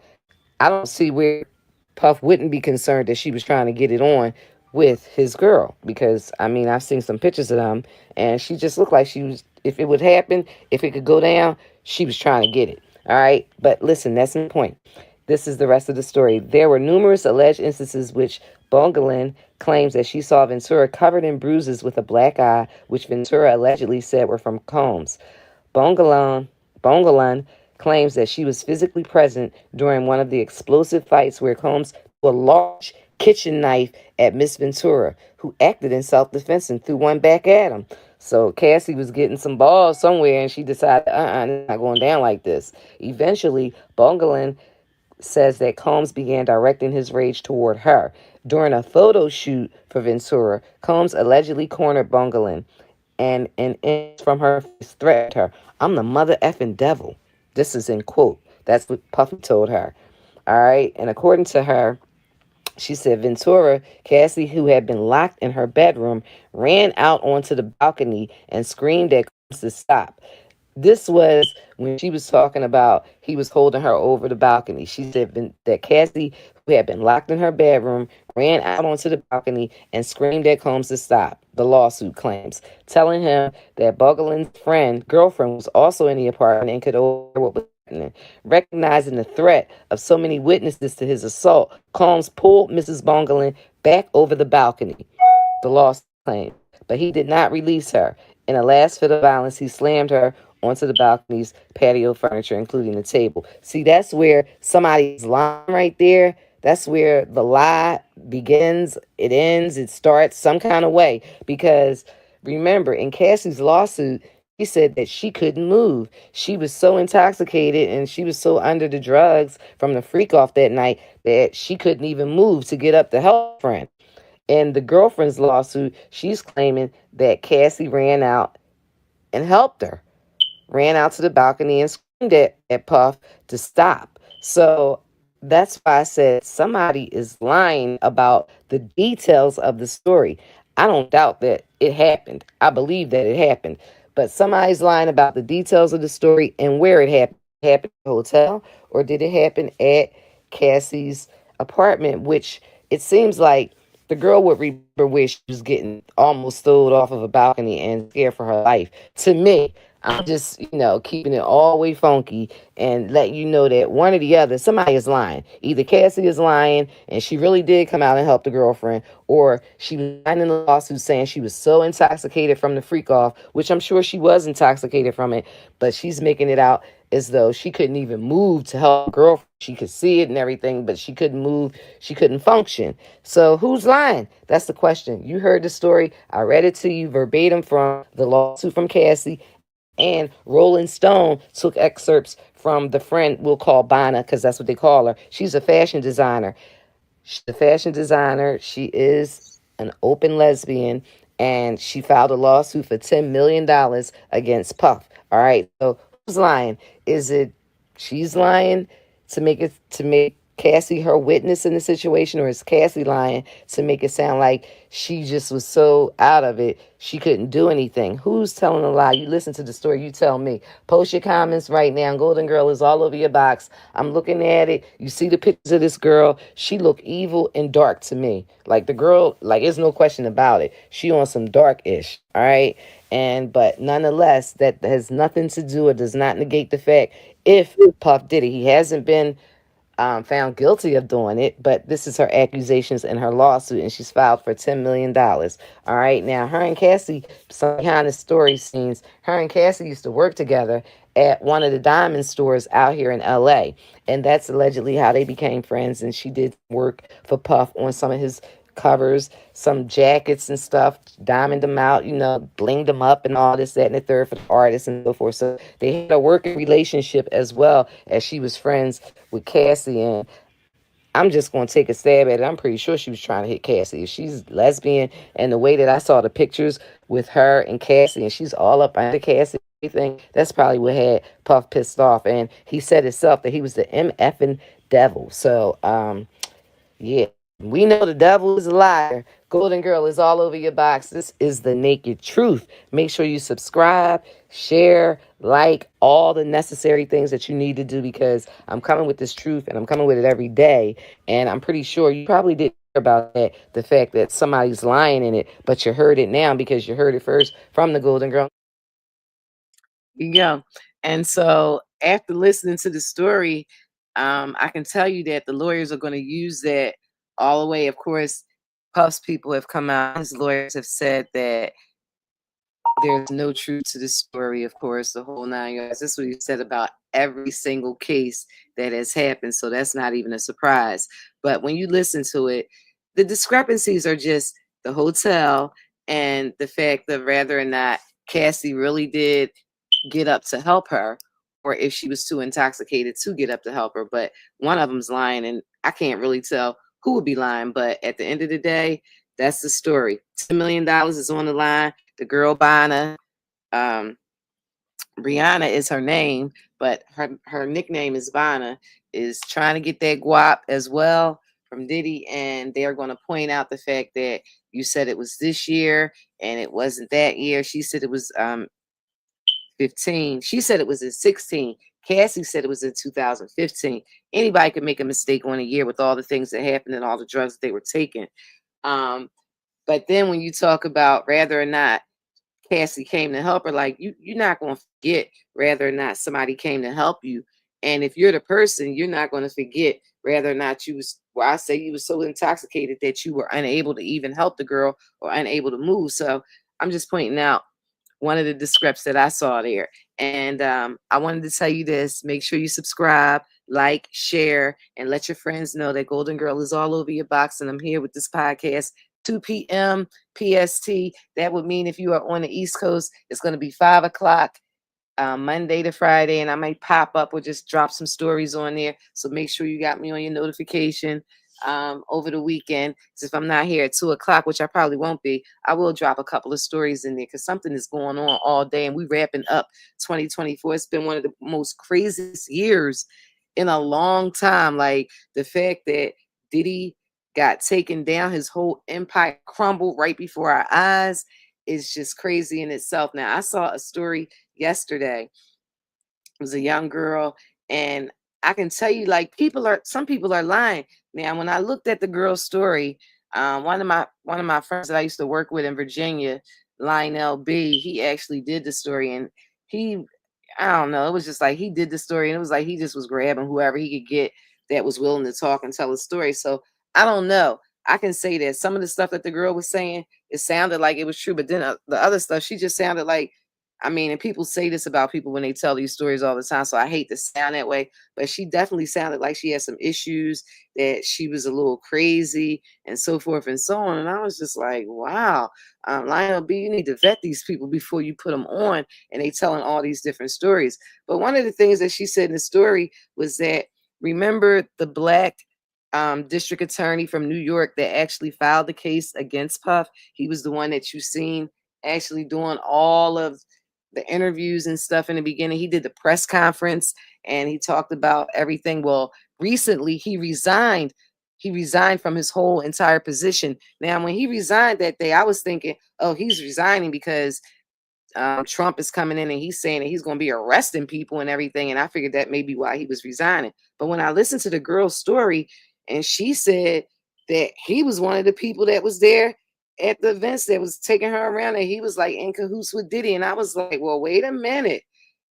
I don't see where Puff wouldn't be concerned that she was trying to get it on with his girl, because I mean, I've seen some pictures of them and she just looked like she was, if it would happen, if it could go down, she was trying to get it. All right. But listen, that's the point. This is the rest of the story. There were numerous alleged instances which Bongalan claims that she saw Ventura covered in bruises with a black eye, which Ventura allegedly said were from Combs. Bongalan claims that she was physically present during one of the explosive fights where Combs threw a large kitchen knife at Miss Ventura, who acted in self-defense and threw one back at him. So Cassie was getting some balls somewhere and she decided, it's not going down like this. Eventually, Bongalan says that Combs began directing his rage toward her. During a photo shoot for Ventura, Combs allegedly cornered Bongalan and an inch from her face threatened her, "I'm the mother effing devil." This is in quote. That's what Puffy told her. All right. And according to her, she said Ventura, Cassie, who had been locked in her bedroom, ran out onto the balcony and screamed at Combs to stop. This was when she was talking about he was holding her over the balcony. She said that Cassie, who had been locked in her bedroom, ran out onto the balcony and screamed at Combs to stop, the lawsuit claims, telling him that Bongalan's girlfriend, was also in the apartment and could overhear what was happening. Recognizing the threat of so many witnesses to his assault, Combs pulled Mrs. Bongalan back over the balcony, the lawsuit claimed, but he did not release her. In a last fit of violence, he slammed her onto the balcony's patio furniture, including the table. See, that's where somebody's lying right there. That's where the lie begins, it ends, it starts some kind of way. Because remember, in Cassie's lawsuit, she said that she couldn't move. She was so intoxicated and she was so under the drugs from the freak off that night that she couldn't even move to get up to help her friend. In the girlfriend's lawsuit, she's claiming that Cassie ran out and helped her. Ran out to the balcony and screamed at Puff to stop. So that's why I said somebody is lying about the details of the story. I don't doubt that it happened. I believe that it happened. But somebody's lying about the details of the story and where it happened. It happened at the hotel, or did it happen at Cassie's apartment, which it seems like the girl would remember where she was getting almost thrown off of a balcony and scared for her life. To me, I'm just, keeping it all the way funky and letting you know that one or the other, somebody is lying. Either Cassie is lying and she really did come out and help the girlfriend, or she was lying in the lawsuit saying she was so intoxicated from the freak off, which I'm sure she was intoxicated from it, but she's making it out as though she couldn't even move to help her girlfriend. She could see it and everything, but she couldn't move. She couldn't function. So who's lying? That's the question. You heard the story. I read it to you verbatim from the lawsuit from Cassie. And Rolling Stone took excerpts from the friend we'll call Bana, because that's what they call her. She's a fashion designer. She's a fashion designer. She is an open lesbian, and she filed a lawsuit for $10 million against Puff. All right. So who's lying? Is it she's lying to make Cassie her witness in the situation, or is Cassie lying to make it sound like she just was so out of it she couldn't do anything? Who's telling a lie? You listen to the story, you tell me. Post your comments right now. Golden Girl is all over your box. I'm looking at it. You see the pictures of this girl. She look evil and dark to me. Like the girl, like there's no question about it. She on some dark-ish, all right? But nonetheless, that has nothing to do or does not negate the fact if Puff did it. He hasn't been found guilty of doing it, but this is her accusations in her lawsuit, and she's filed for $10 million. All right, now her and Cassie, some behind the story scenes, her and Cassie used to work together at one of the diamond stores out here in LA, and that's allegedly how they became friends. And she did work for Puff on some of his covers, some jackets and stuff, diamond them out, blinged them up and all this, that, and the third for the artists and so forth. So they had a working relationship as well as she was friends with Cassie. And I'm just going to take a stab at it. I'm pretty sure she was trying to hit Cassie. If she's lesbian, and the way that I saw the pictures with her and Cassie, and she's all up under Cassie, everything, that's probably what had Puff pissed off. And he said himself that he was the MFing devil. So, yeah. We know the devil is a liar. Golden Girl is all over your box. This is the naked truth. Make sure you subscribe, share, like, all the necessary things that you need to do, because I'm coming with this truth and I'm coming with it every day. And I'm pretty sure you probably didn't hear about that, the fact that somebody's lying in it, but you heard it now because you heard it first from the Golden Girl. Yeah. And so after listening to the story, I can tell you that the lawyers are going to use that all the way. Of course, Puff's people have come out. His lawyers have said that there's no truth to the story, of course, the whole 9 yards. This is what he said about every single case that has happened. So that's not even a surprise. But when you listen to it, the discrepancies are just the hotel and the fact of whether or not Cassie really did get up to help her, or if she was too intoxicated to get up to help her. But one of them's lying, and I can't really tell who would be lying. But at the end of the day, that's the story. $10 million is on the line. The girl Bana, Brianna is her name, but her nickname is Bana, is trying to get that guap as well from Diddy. And they're going to point out the fact that you said it was this year and it wasn't that year. She said it was 15. She said it was in 16. Cassie said it was in 2015. Anybody could make a mistake on a year with all the things that happened and all the drugs that they were taking. But then when you talk about whether or not Cassie came to help her, like you're not going to forget whether or not somebody came to help you. And if you're the person, you're not going to forget whether or not you was, well, I say you was so intoxicated that you were unable to even help the girl or unable to move. So I'm just pointing out one of the discrepancies that I saw there. And I wanted to tell you this. Make sure you subscribe, like, share, and let your friends know that Golden Girl is all over your box. And I'm here with this podcast, 2 p.m. PST. That would mean if you are on the East Coast, it's going to be 5 o'clock. Monday to Friday, and I might pop up or just drop some stories on there. So make sure you got me on your notification over the weekend. So if I'm not here at 2 o'clock, which I probably won't be, I will drop a couple of stories in there because something is going on all day, and we wrapping up 2024. It's been one of the most craziest years in a long time. Like the fact that Diddy got taken down, his whole empire crumbled right before our eyes is just crazy in itself. Now, I saw a story yesterday. It was a young girl, and I can tell you, like, some people are lying. Now, when I looked at the girl's story, one of my friends that I used to work with in Virginia, Lionel B, he actually did the story, and I don't know. It was just like he did the story, and it was like he just was grabbing whoever he could get that was willing to talk and tell a story. So I don't know. I can say that some of the stuff that the girl was saying, it sounded like it was true, but then the other stuff, she just sounded like, I mean, and people say this about people when they tell these stories all the time, so I hate to sound that way, but she definitely sounded like she had some issues, that she was a little crazy, and so forth and so on. And I was just like, wow, Lionel B, you need to vet these people before you put them on, and they telling all these different stories. But one of the things that she said in the story was that, remember the black district attorney from New York that actually filed the case against Puff? He was the one that you seen actually doing all of the interviews and stuff in the beginning. He did the press conference and he talked about everything. Well, recently he resigned. He resigned from his whole entire position. Now, when he resigned that day, I was thinking, oh, he's resigning because Trump is coming in and he's saying that he's going to be arresting people and everything. And I figured that may be why he was resigning. But when I listened to the girl's story, and she said that he was one of the people that was there at the events that was taking her around, and he was like in cahoots with Diddy. And I was like, well, wait a minute.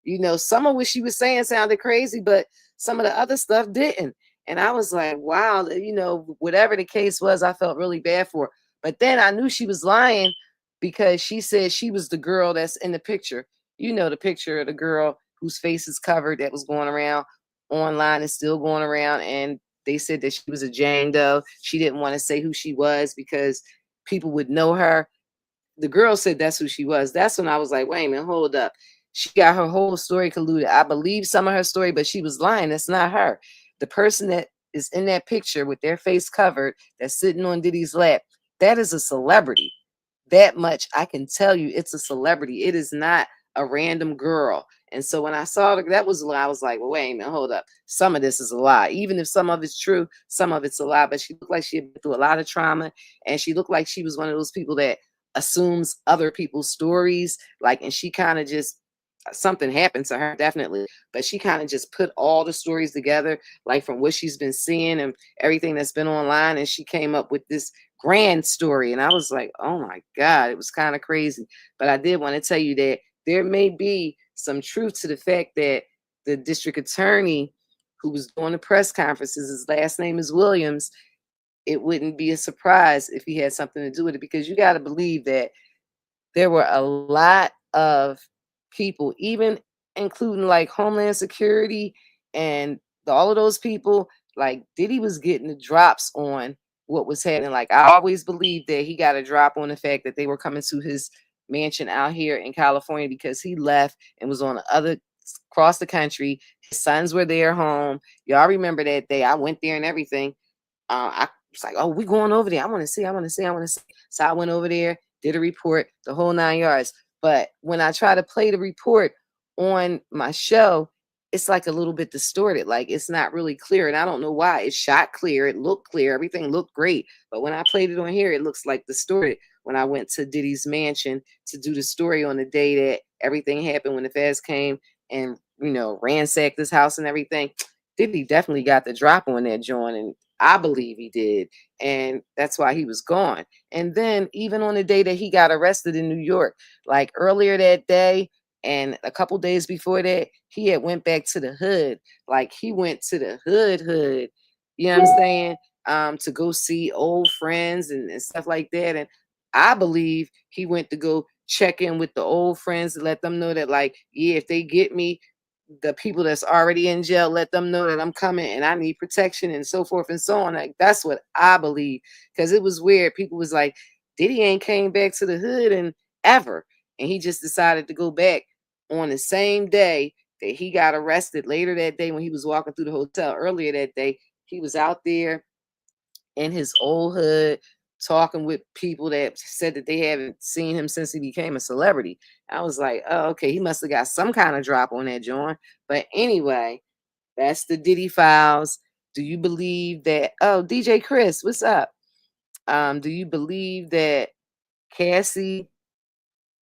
You know, some of what she was saying sounded crazy, but some of the other stuff didn't. And I was like, wow, you know, whatever the case was, I felt really bad for her. But then I knew she was lying, because she said she was the girl that's in the picture. You know, the picture of the girl whose face is covered that was going around online and still going around. And they said that she was a Jane Doe. She didn't want to say who she was because people would know her. The girl said that's who she was. That's when I was like, wait a minute, hold up. She got her whole story colluded. I believe some of her story, but she was lying. That's not her. The person that is in that picture with their face covered, that's sitting on Diddy's lap, that is a celebrity. That much I can tell you. It's a celebrity. It is not a random girl. And so when I saw that was a lie, I was like, well, wait a minute, hold up. Some of this is a lie. Even if some of it's true, some of it's a lie. But she looked like she had been through a lot of trauma. And she looked like she was one of those people that assumes other people's stories. Like, and she kind of just, something happened to her, definitely. But she kind of just put all the stories together, like from what she's been seeing and everything that's been online. And she came up with this grand story. And I was like, oh my God, it was kind of crazy. But I did want to tell you that there may be some truth to the fact that the district attorney who was doing the press conferences, his last name is Williams. It wouldn't be a surprise if he had something to do with it, because you got to believe that there were a lot of people, even including like Homeland Security and all of those people, like Diddy was getting the drops on what was happening. Like, I always believed that he got a drop on the fact that they were coming to his mansion out here in California, because he left and was on the other across the country. His sons were there home. Y'all remember that day? I went there and everything. I was like, oh, we going over there. I want to see. So I went over there, did a report, the whole 9 yards. But when I try to play the report on my show, it's like a little bit distorted. Like, it's not really clear. And I don't know why. It shot clear. It looked clear. Everything looked great. But when I played it on here, it looks like distorted. When I went to Diddy's mansion to do the story on the day that everything happened, when the feds came and, you know, ransacked this house and everything, Diddy definitely got the drop on that joint. And I believe he did. And that's why he was gone. And then even on the day that he got arrested in New York, like earlier that day and a couple days before that, he had went back to the hood. Like, he went to the hood, you know what I'm saying? To go see old friends and stuff like that. And I believe he went to go check in with the old friends to let them know that, like, yeah, if they get me, the people that's already in jail, let them know that I'm coming and I need protection and so forth and so on. Like, that's what I believe. Because it was weird. People was like, Diddy ain't came back to the hood and ever. And he just decided to go back on the same day that he got arrested. Later that day, when he was walking through the hotel earlier that day, he was out there in his old hood talking with people that said that they haven't seen him since he became a celebrity. I was like, oh, okay, he must have got some kind of drop on that joint. But anyway, that's the Diddy files. Do you believe that? Oh, DJ Chris, what's up? Do you believe that Cassie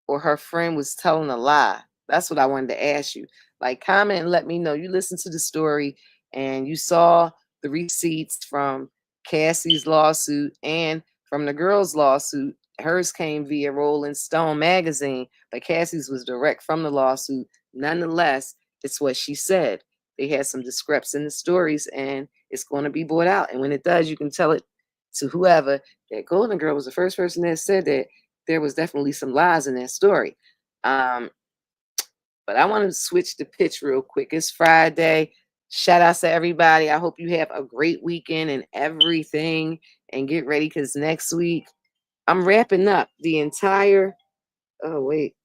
or her friend was telling a lie? That's what I wanted to ask you. Like, comment and let me know. You listened to the story and you saw the receipts from Cassie's lawsuit and from the girl's lawsuit. Hers came via Rolling Stone magazine, but Cassie's was direct from the lawsuit nonetheless, it's what she said. They had some discrepancies in the stories, and it's going to be brought out. And when it does, you can tell it to whoever that Golden Girl was the first person that said that there was definitely some lies in that story. But I want to switch the pitch real quick. It's Friday. Shout outs to everybody. I hope you have a great weekend and everything, and get ready because next week I'm wrapping up the entire. Oh, wait.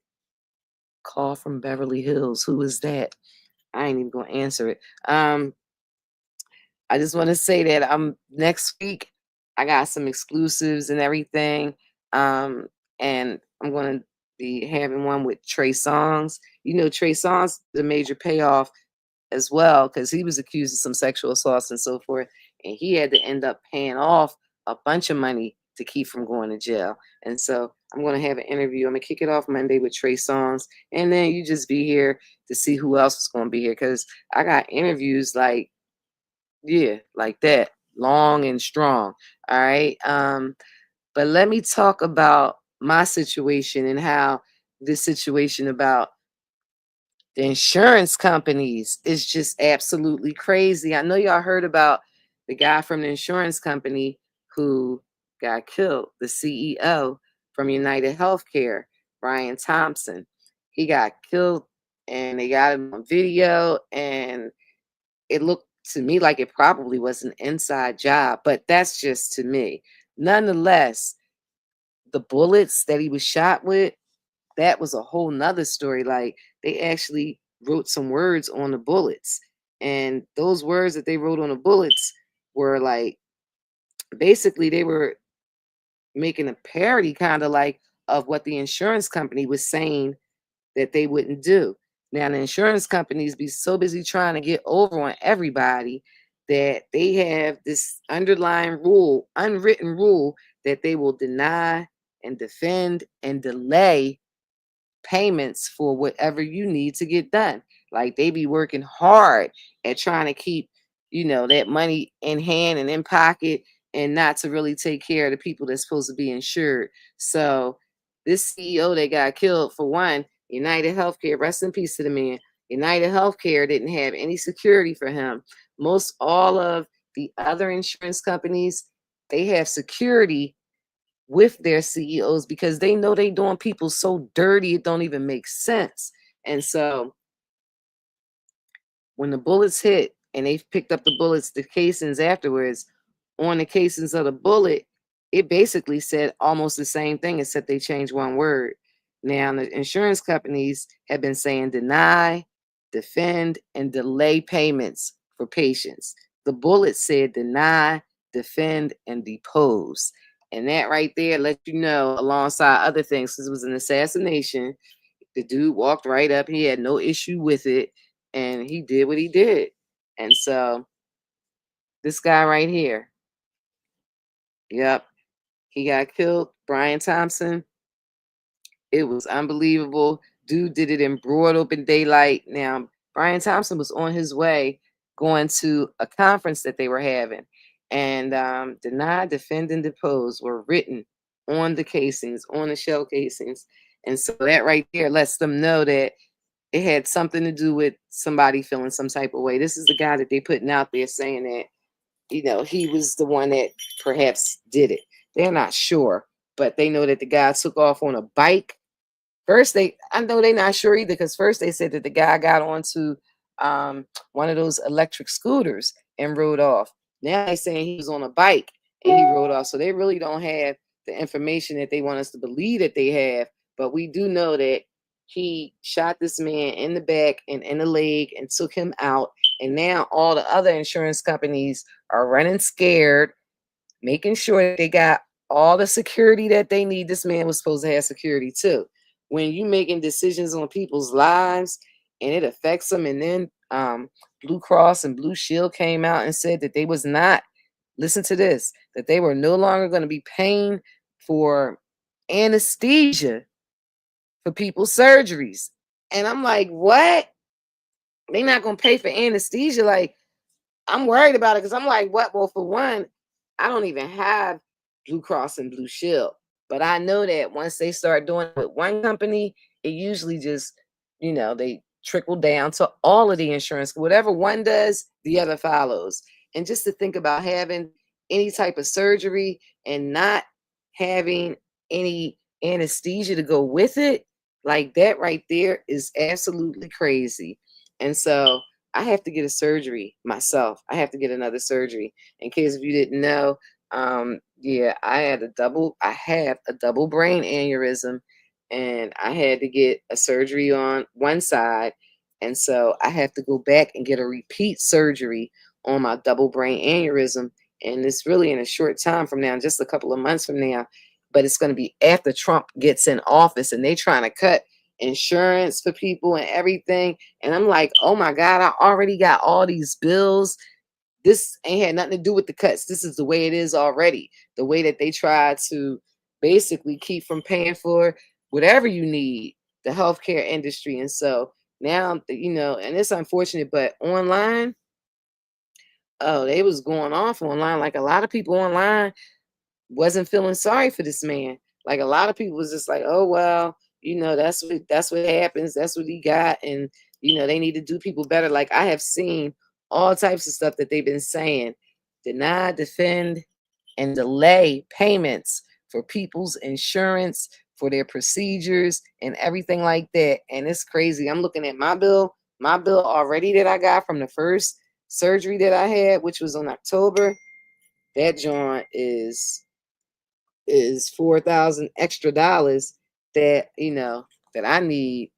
Call from Beverly Hills. Who is that? I ain't even going to answer it. I just want to say that next week, I got some exclusives and everything. And I'm going to be having one with Trey Songz. You know, Trey Songz, the major payoff as well, because he was accused of some sexual assaults and so forth, and he had to end up paying off a bunch of money to keep from going to jail. And so I'm going to have an interview. I'm going to kick it off Monday with Trey Songz, and then you just be here to see who else is going to be here, because I got interviews like that, long and strong. All right. But let me talk about my situation and how this situation about the insurance companies is just absolutely crazy. I know y'all heard about the guy from the insurance company who got killed, the CEO from United Healthcare, Brian Thompson. He got killed, and they got him on video, and it looked to me like it probably was an inside job, but that's just to me. Nonetheless, the bullets that he was shot with, that was a whole nother story. Like, they actually wrote some words on the bullets, and those words that they wrote on the bullets were like, basically they were making a parody kind of like of what the insurance company was saying that they wouldn't do. Now, the insurance companies be so busy trying to get over on everybody that they have this underlying rule, unwritten rule, that they will deny and defend and delay payments for whatever you need to get done. Like, they be working hard at trying to keep, that money in hand and in pocket, and not to really take care of the people that's supposed to be insured. So this CEO that got killed, for one, United Healthcare, rest in peace to the man. United Healthcare didn't have any security for him. Most all of the other insurance companies, they have security with their CEOs because they know they doing people so dirty it don't even make sense. And so when the bullets hit and they picked up the bullets, the casings afterwards, on the casings of the bullet, it basically said almost the same thing, except they changed one word. Now, the insurance companies have been saying deny, defend, and delay payments for patients. The bullet said deny, defend, and depose. And that right there let you know, alongside other things, because it was an assassination. The dude walked right up. He had no issue with it, and he did what he did. And so this guy right here, yep, he got killed, Brian Thompson. It was unbelievable. Dude did it in broad open daylight. Now, Brian Thompson was on his way going to a conference that they were having. And deny, defend, and depose were written on the casings, on the shell casings. And so that right there lets them know that it had something to do with somebody feeling some type of way. This is the guy that they putting out there saying that, he was the one that perhaps did it. They're not sure, but they know that the guy took off on a bike. First, I know they're not sure either, because first they said that the guy got onto one of those electric scooters and rode off. Now they're saying he was on a bike and he rode off. So they really don't have the information that they want us to believe that they have. But we do know that he shot this man in the back and in the leg and took him out. And now all the other insurance companies are running scared, making sure that they got all the security that they need. This man was supposed to have security too. When you making decisions on people's lives and it affects them, and then Blue Cross and Blue Shield came out and said that they was not, listen to this, that they were no longer going to be paying for anesthesia for people's surgeries. And I'm like, what? They not going to pay for anesthesia? Like, I'm worried about it, because I'm like, what? Well, for one, I don't even have Blue Cross and Blue Shield. But I know that once they start doing it with one company, it usually just, they trickle down to all of the insurance. Whatever one does, the other follows. And just to think about having any type of surgery and not having any anesthesia to go with it, like that right there is absolutely crazy. And so I have to get a surgery myself. I have to get another surgery. In case if you didn't know, yeah, I have a double brain aneurysm, and I had to get a surgery on one side. And so I have to go back and get a repeat surgery on my double brain aneurysm. And it's really in a short time from now, just a couple of months from now. But it's going to be after Trump gets in office, and they trying to cut insurance for people and everything. And I'm like, oh my God, I already got all these bills. This ain't had nothing to do with the cuts. This is the way it is already. The way that they try to basically keep from paying for whatever you need, the healthcare industry. And so now, you know, and it's unfortunate, but online, oh, they was going off online. Like a lot of people online wasn't feeling sorry for this man. Like a lot of people was just like, oh well, you know, that's what happens. That's what he got, and you know, they need to do people better. Like I have seen all types of stuff that they've been saying, deny, defend, and delay payments for people's insurance, for their procedures, and everything like that. And it's crazy. I'm looking at my bill already that I got from the first surgery that I had, which was in October. That joint is $4,000 extra that, you know, that I need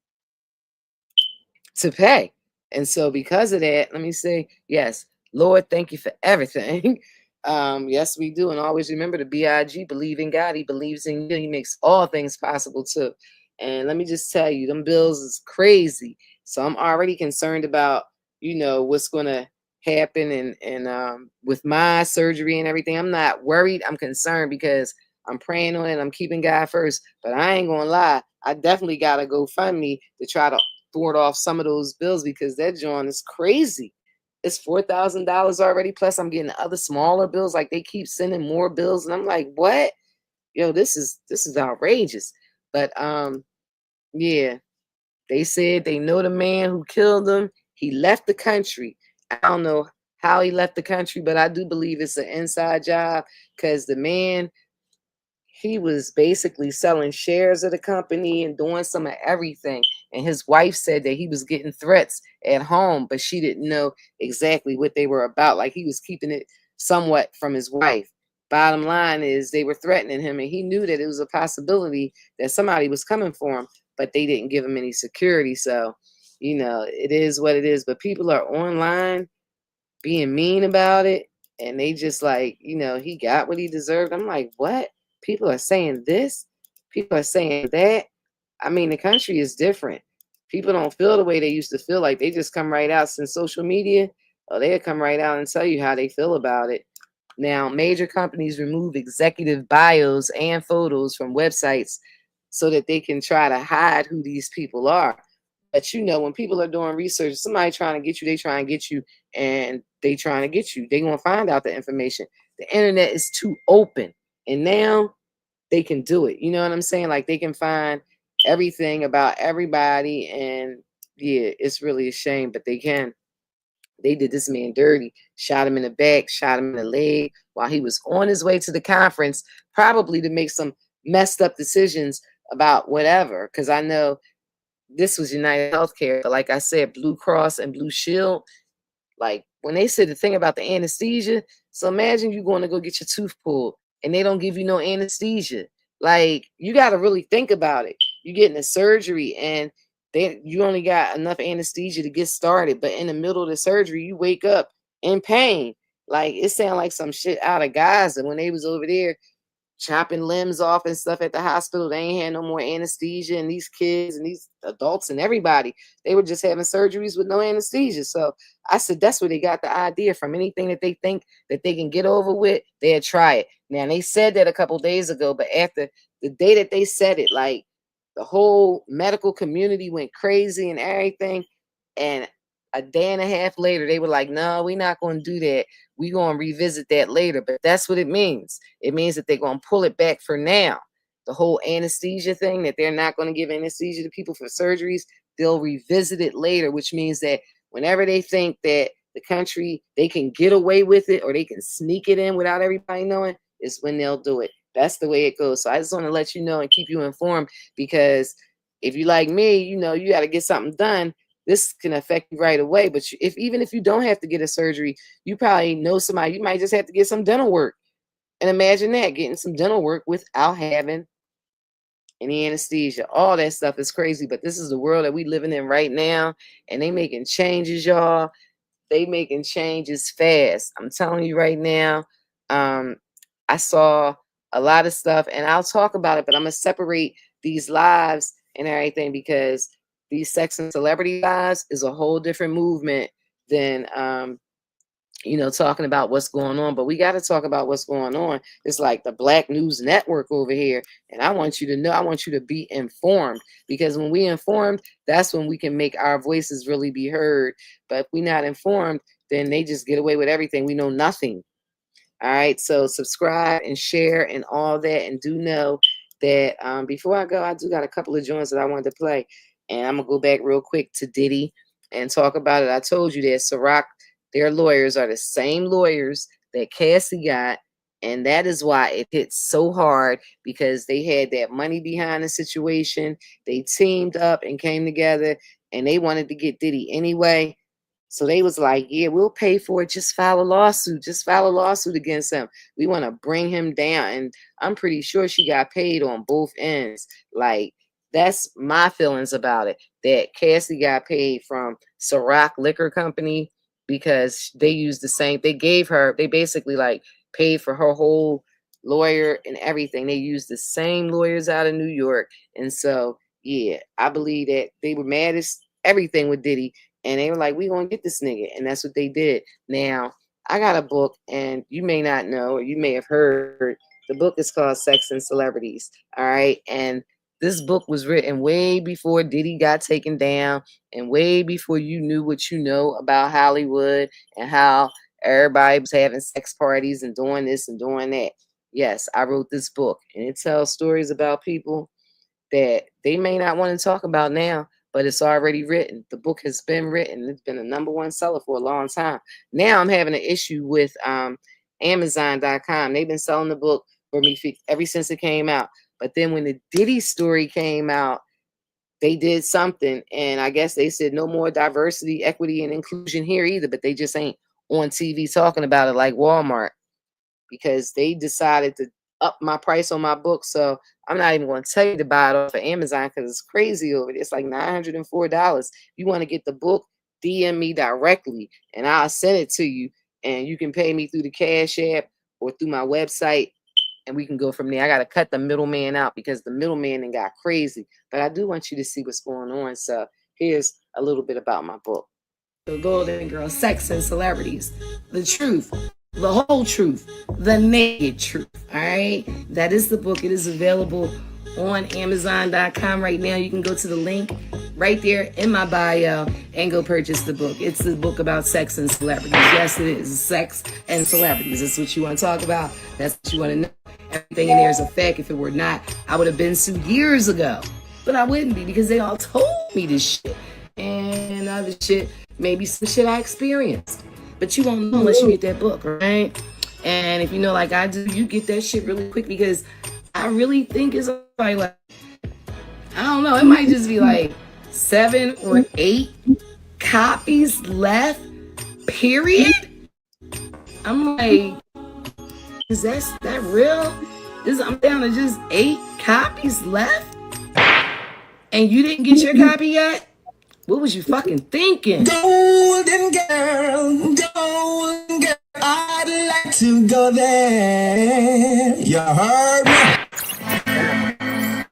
to pay. And so because of that, let me say, yes, Lord, thank you for everything. Yes, we do. And always remember the BIG, believe in God. He believes in you. He makes all things possible too. And let me just tell you, them bills is crazy. So I'm already concerned about, you know, what's going to happen and with my surgery and everything. I'm not worried. I'm concerned because I'm praying on it. I'm keeping God first. But I ain't going to lie. I definitely got to go fund me to try to thwart off some of those bills because that joint is crazy. It's $4,000 already. Plus, I'm getting other smaller bills. Like they keep sending more bills, and I'm like, what? Yo, this is outrageous. But yeah, they said they know the man who killed him. He left the country. I don't know how he left the country, but I do believe it's an inside job because the man, he was basically selling shares of the company and doing some of everything. And his wife said that he was getting threats at home, but she didn't know exactly what they were about. Like he was keeping it somewhat from his wife. Bottom line is they were threatening him, and he knew that it was a possibility that somebody was coming for him, but they didn't give him any security. So, you know, it is what it is. But people are online being mean about it, and they just like, you know, he got what he deserved. I'm like, what? People are saying this, people are saying that. I mean, the country is different. People don't feel the way they used to feel. Like they just come right out since social media, or they'll come right out and tell you how they feel about it. Now, major companies remove executive bios and photos from websites so that they can try to hide who these people are. But you know, when people are doing research, somebody trying to get you, they trying to get you, and they trying to get you. They gonna find out the information. The internet is too open, and now they can do it. You know what I'm saying? Like they can find everything about everybody, and yeah, it's really a shame, but they can. They did this man dirty, shot him in the back, shot him in the leg while he was on his way to the conference, probably to make some messed up decisions about whatever. Because I know this was United Healthcare, but like I said, Blue Cross and Blue Shield, like when they said the thing about the anesthesia, so imagine you going to go get your tooth pulled and they don't give you no anesthesia. Like you got to really think about it. You're getting a surgery and you only got enough anesthesia to get started, but in the middle of the surgery, you wake up in pain. Like it sounded like some shit out of Gaza when they was over there chopping limbs off and stuff at the hospital. They ain't had no more anesthesia, and these kids and these adults and everybody, they were just having surgeries with no anesthesia. So I said that's where they got the idea from. Anything that they think that they can get over with, they'll try it. Now they said that a couple days ago, but after the day that they said it, like the whole medical community went crazy and everything. And a day and a half later, they were like, no, we're not going to do that. We're going to revisit that later. But that's what it means. It means that they're going to pull it back for now. The whole anesthesia thing, that they're not going to give anesthesia to people for surgeries, they'll revisit it later, which means that whenever they think that the country, they can get away with it or they can sneak it in without everybody knowing, is when they'll do it. That's the way it goes. So I just want to let you know and keep you informed, because if you like me, you got to get something done. This can affect you right away. But even if you don't have to get a surgery, you probably know somebody. You might just have to get some dental work. And imagine that, getting some dental work without having any anesthesia. All that stuff is crazy. But this is the world that we living in right now. And they making changes, y'all. They making changes fast. I'm telling you right now. I saw a lot of stuff, and I'll talk about it, but I'm going to separate these lives and everything, because these sex and celebrity lives is a whole different movement than, talking about what's going on. But we got to talk about what's going on. It's like the Black News Network over here. And I want you to know, I want you to be informed, because when we informed, that's when we can make our voices really be heard. But if we're not informed, then they just get away with everything. We know nothing. All right, so subscribe and share and all that. And do know that before I go, I do got a couple of joints that I wanted to play. And I'm going to go back real quick to Diddy and talk about it. I told you that Ciroc, their lawyers are the same lawyers that Cassie got. And that is why it hit so hard, because they had that money behind the situation. They teamed up and came together, and they wanted to get Diddy anyway. So they was like, yeah, we'll pay for it. Just file a lawsuit. Just file a lawsuit against him. We want to bring him down. And I'm pretty sure she got paid on both ends. Like, that's my feelings about it. That Cassie got paid from Ciroc Liquor Company, because they used the same. They basically like paid for her whole lawyer and everything. They used the same lawyers out of New York. And so, yeah, I believe that they were mad as everything with Diddy. And they were like, we gonna get this nigga. And that's what they did. Now, I got a book, and you may not know, or you may have heard, the book is called Sex and Celebrities. All right. And this book was written way before Diddy got taken down, and way before you knew what you know about Hollywood and how everybody was having sex parties and doing this and doing that. Yes, I wrote this book, and it tells stories about people that they may not want to talk about now, but it's already written. The book has been written. It's been a #1 seller for a long time. Now I'm having an issue with Amazon.com. They've been selling the book for me ever since it came out. But then when the Diddy story came out, they did something, and I guess they said no more diversity, equity, and inclusion here either, but they just ain't on TV talking about it like Walmart, because they decided to up my price on my book. So I'm not even going to tell you to buy it off of Amazon, because it's crazy over there. It's like $904. You want to get the book, DM me directly, and I'll send it to you, and you can pay me through the Cash App or through my website, and we can go from there. I got to cut the middleman out, because the middleman then got crazy. But I do want you to see what's going on. So here's a little bit about my book. The Golden Girl, Sex and Celebrities. The truth, the whole truth, the naked truth. All right. That is the book. It is available on Amazon.com right now. You can go to the link right there in my bio and go purchase the book. It's the book about sex and celebrities. Yes, it is. Sex and celebrities. That's what you want to talk about. That's what you want to know. Everything in there is a fact. If it were not, I would have been sued years ago. But I wouldn't be, because they all told me this shit. And other shit, maybe some shit I experienced. But you won't know unless you get that book, right? And if you know like I do, you get that shit really quick, because I really think it's probably like, I don't know, it might just be like 7 or 8 copies left, period. I'm like, is that real? I'm down to just 8 copies left? And you didn't get your copy yet? What was you fucking thinking? Golden girl, I'd like to go there. You heard me?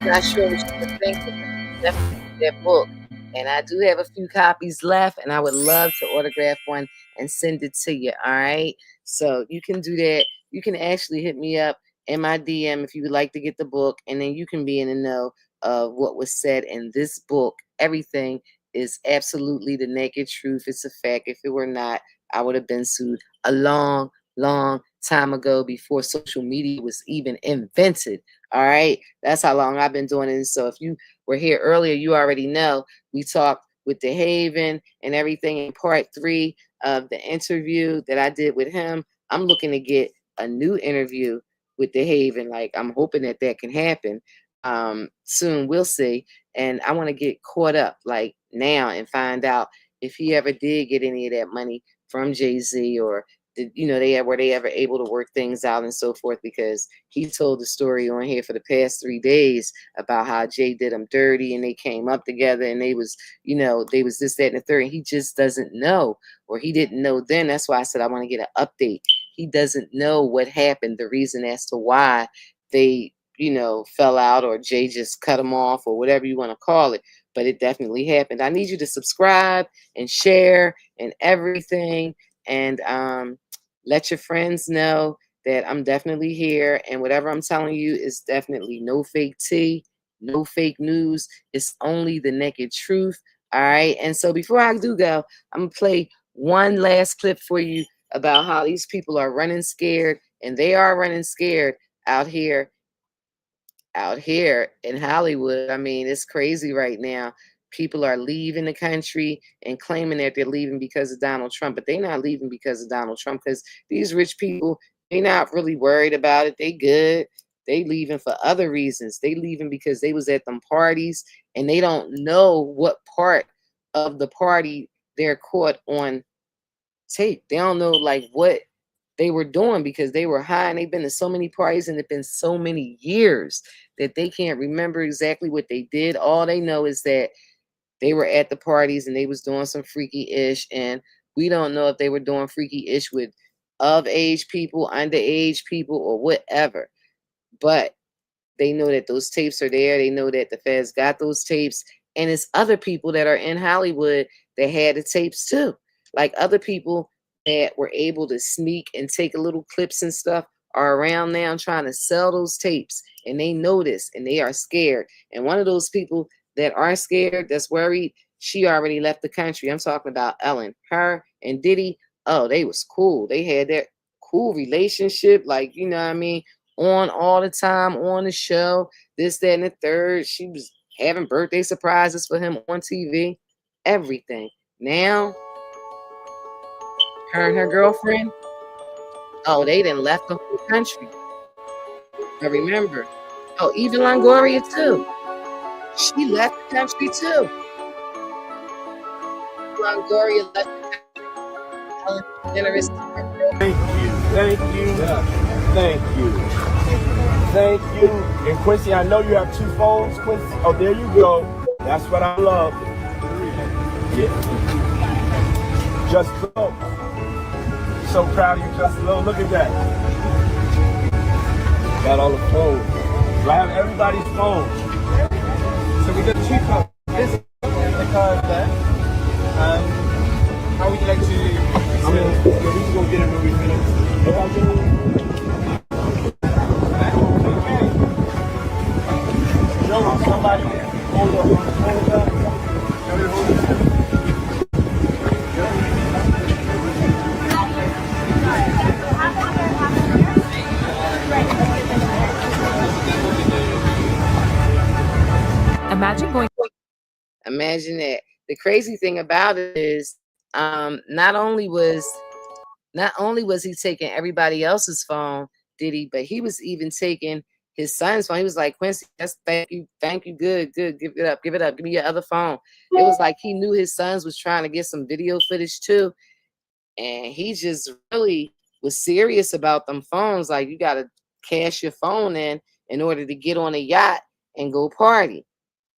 Not sure what you were thinking. Definitely that book. And I do have a few copies left, and I would love to autograph one and send it to you. All right. So you can do that. You can actually hit me up in my DM if you would like to get the book, and then you can be in the know of what was said in this book. Everything is absolutely the naked truth. It's a fact. If it were not, I would have been sued a long, long time ago before social media was even invented. All right. That's how long I've been doing it. And so if you were here earlier, you already know we talked with Dehaven and everything in part 3 of the interview that I did with him. I'm looking to get a new interview with Dehaven. Like, I'm hoping that that can happen soon. We'll see. And I want to get caught up like now and find out if he ever did get any of that money from Jay-Z, or did, you know, were they ever able to work things out and so forth, because he told the story on here for the past 3 days about how Jay did him dirty and they came up together and they was, you know, they was this, that, and the third. And he just doesn't know, or he didn't know then. That's why I said I want to get an update. He doesn't know what happened, the reason as to why they, you know, fell out, or Jay just cut him off, or whatever you want to call it. But it definitely happened. I need you to subscribe and share and everything, and let your friends know that I'm definitely here, and whatever I'm telling you is definitely no fake tea, no fake news. It's only the naked truth. All right. And so before I do go, I'm gonna play one last clip for you about how these people are running scared, and they are running scared out here in Hollywood. I mean, it's crazy right now. People are leaving the country and claiming that they're leaving because of Donald Trump, but they're not leaving because of Donald Trump, because these rich people, they're not really worried about it. They good. They leaving for other reasons. They leaving because they was at them parties and they don't know what part of the party they're caught on tape. They don't know like what they were doing, because they were high and they've been to so many parties and it's been so many years that they can't remember exactly what they did. All they know is that they were at the parties and they was doing some freaky ish, and we don't know if they were doing freaky ish with of age people, underage people, or whatever. But they know that those tapes are there. They know that the feds got those tapes, and it's other people that are in Hollywood that had the tapes too. Like other people that were able to sneak and take a little clips and stuff are around now trying to sell those tapes, and they know this and they are scared. And one of those people that are scared, that's worried, she already left the country. I'm talking about Ellen. Her and Diddy, oh, they was cool. They had that cool relationship, like, you know what I mean, on all the time, on the show, this, that, and the third. She was having birthday surprises for him on TV, everything. Now, her and her girlfriend, oh, they done left the whole country. I remember. Oh, even Longoria too. She left the country too. Longoria left the country. Ellen DeGeneres. Thank you, thank you, thank you, thank you. And Quincy, I know you have 2 phones, Quincy. Oh, there you go. That's what I love. Yeah. Just Low. So proud of you, Just Low. Look at that. Got all the phones. Do I have everybody's phone? So we got 2 phones. This is the card there. How would you like to? We can go get it when we finish. Yo, somebody hold up. Imagine that. The crazy thing about it is, not only was he taking everybody else's phone, Diddy, but he was even taking his son's phone. He was like, Quincy, yes, thank you, good, give it up, give me your other phone. It was like he knew his sons was trying to get some video footage too, and he just really was serious about them phones. Like, you got to cash your phone in order to get on a yacht and go party.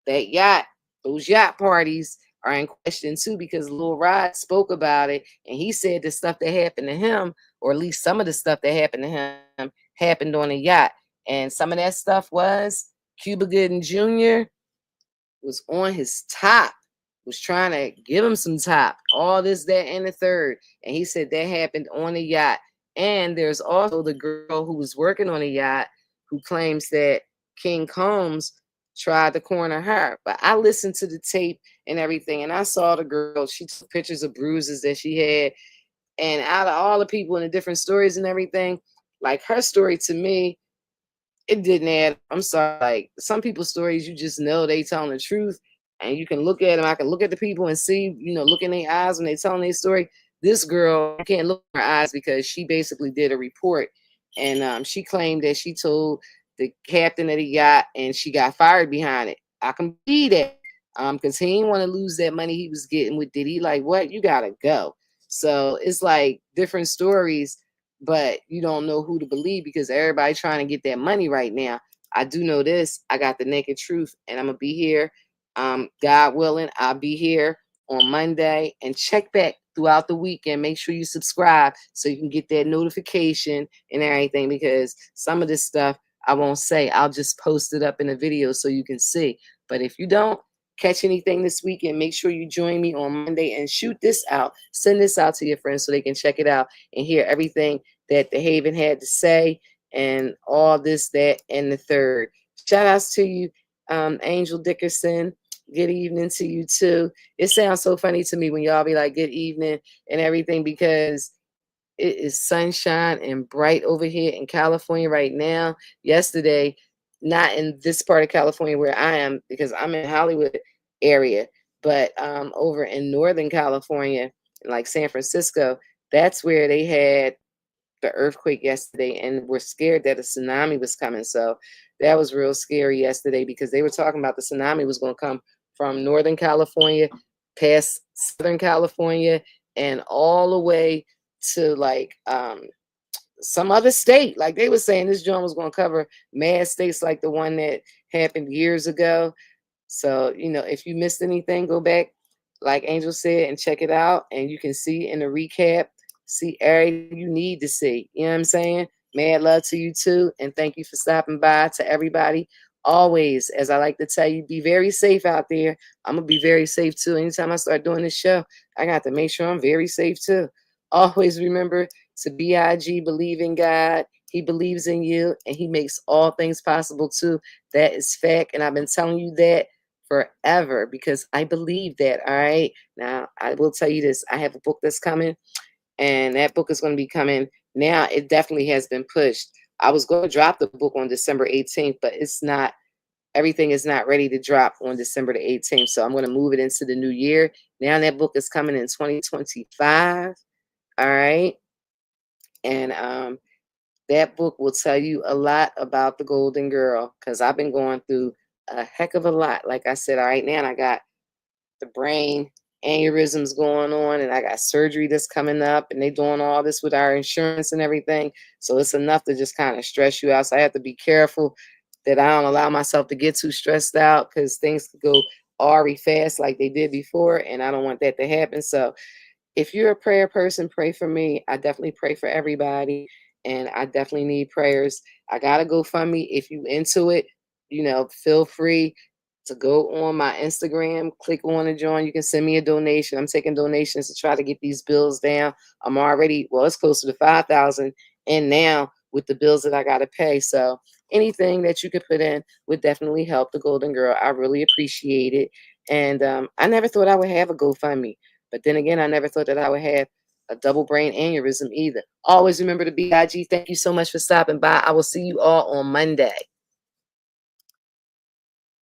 That yacht, those yacht parties are in question too, because Lil Rod spoke about it, and he said the stuff that happened to him, or at least some of the stuff that happened to him, happened on a yacht. And some of that stuff was Cuba Gooding Jr. was on his top, was trying to give him some top, all this, that, and the third. And he said that happened on a yacht. And there's also the girl who was working on a yacht who claims that King Combs tried to corner her. But I listened to the tape and everything, and I saw the girl. She took pictures of bruises that she had. And out of all the people and the different stories and everything, like her story to me, it didn't add. I'm sorry. Like some people's stories, you just know they telling the truth, and you can look at them. I can look at the people and see, look in their eyes when they telling their story. This girl, you can't look in her eyes because she basically did a report, and she claimed that she told the captain of the yacht, and she got fired behind it. I can believe that, because he didn't want to lose that money he was getting with Diddy. Like, what? You gotta go. So it's like different stories, but you don't know who to believe because everybody trying to get that money right now. I do know this. I got the naked truth, and I'm gonna be here. God willing, I'll be here on Monday, and check back throughout the weekend. Make sure you subscribe so you can get that notification and everything, because some of this stuff I won't say. I'll just post it up in a video so you can see. But if you don't catch anything this weekend, make sure you join me on Monday and shoot this out. Send this out to your friends so they can check it out and hear everything that Dehaven had to say, and all this, that, and the third. Shout outs to you, Angel Dickerson. Good evening to you too. It sounds so funny to me when y'all be like good evening and everything, because it is sunshine and bright over here in California right now. Yesterday, not in this part of California where I am, because I'm in Hollywood area, but over in Northern California, like San Francisco, that's where they had the earthquake yesterday, and we're scared that a tsunami was coming. So that was real scary yesterday, because they were talking about the tsunami was going to come from Northern California past Southern California and all the way to like some other state. Like they were saying this joint was going to cover mad states like the one that happened years ago. So, if you missed anything, go back, like Angel said, and check it out. And you can see in the recap, see everything you need to see. You know what I'm saying? Mad love to you too. And thank you for stopping by. To everybody, always, as I like to tell you, be very safe out there. I'm going to be very safe too. Anytime I start doing this show, I got to make sure I'm very safe too. Always remember to BIG, believe in God. He believes in you, and he makes all things possible too. That is fact. And I've been telling you that forever, because I believe that. All right. Now, I will tell you this. I have a book that's coming, and that book is going to be coming. Now, it definitely has been pushed. I was going to drop the book on December 18th, but it's not. Everything is not ready to drop on December the 18th. So I'm going to move it into the new year. Now that book is coming in 2025. All right. And that book will tell you a lot about the Golden Girl, because I've been going through a heck of a lot. Like I said, all right, now I got the brain aneurysms going on, and I got surgery that's coming up, and they doing all this with our insurance and everything. So it's enough to just kind of stress you out. So I have to be careful that I don't allow myself to get too stressed out, because things could go already fast like they did before, and I don't want that to happen. So if you're a prayer person, pray for me. I definitely pray for everybody, and I definitely need prayers. I got to GoFundMe. If you into it, feel free to go on my Instagram, click on the join. You can send me a donation. I'm taking donations to try to get these bills down. I'm already, it's closer to 5,000 in now with the bills that I got to pay. So anything that you could put in would definitely help the Golden Girl. I really appreciate it. And I never thought I would have a GoFundMe. But then again, I never thought that I would have a double brain aneurysm either. Always remember to BIG. Thank you so much for stopping by. I will see you all on Monday.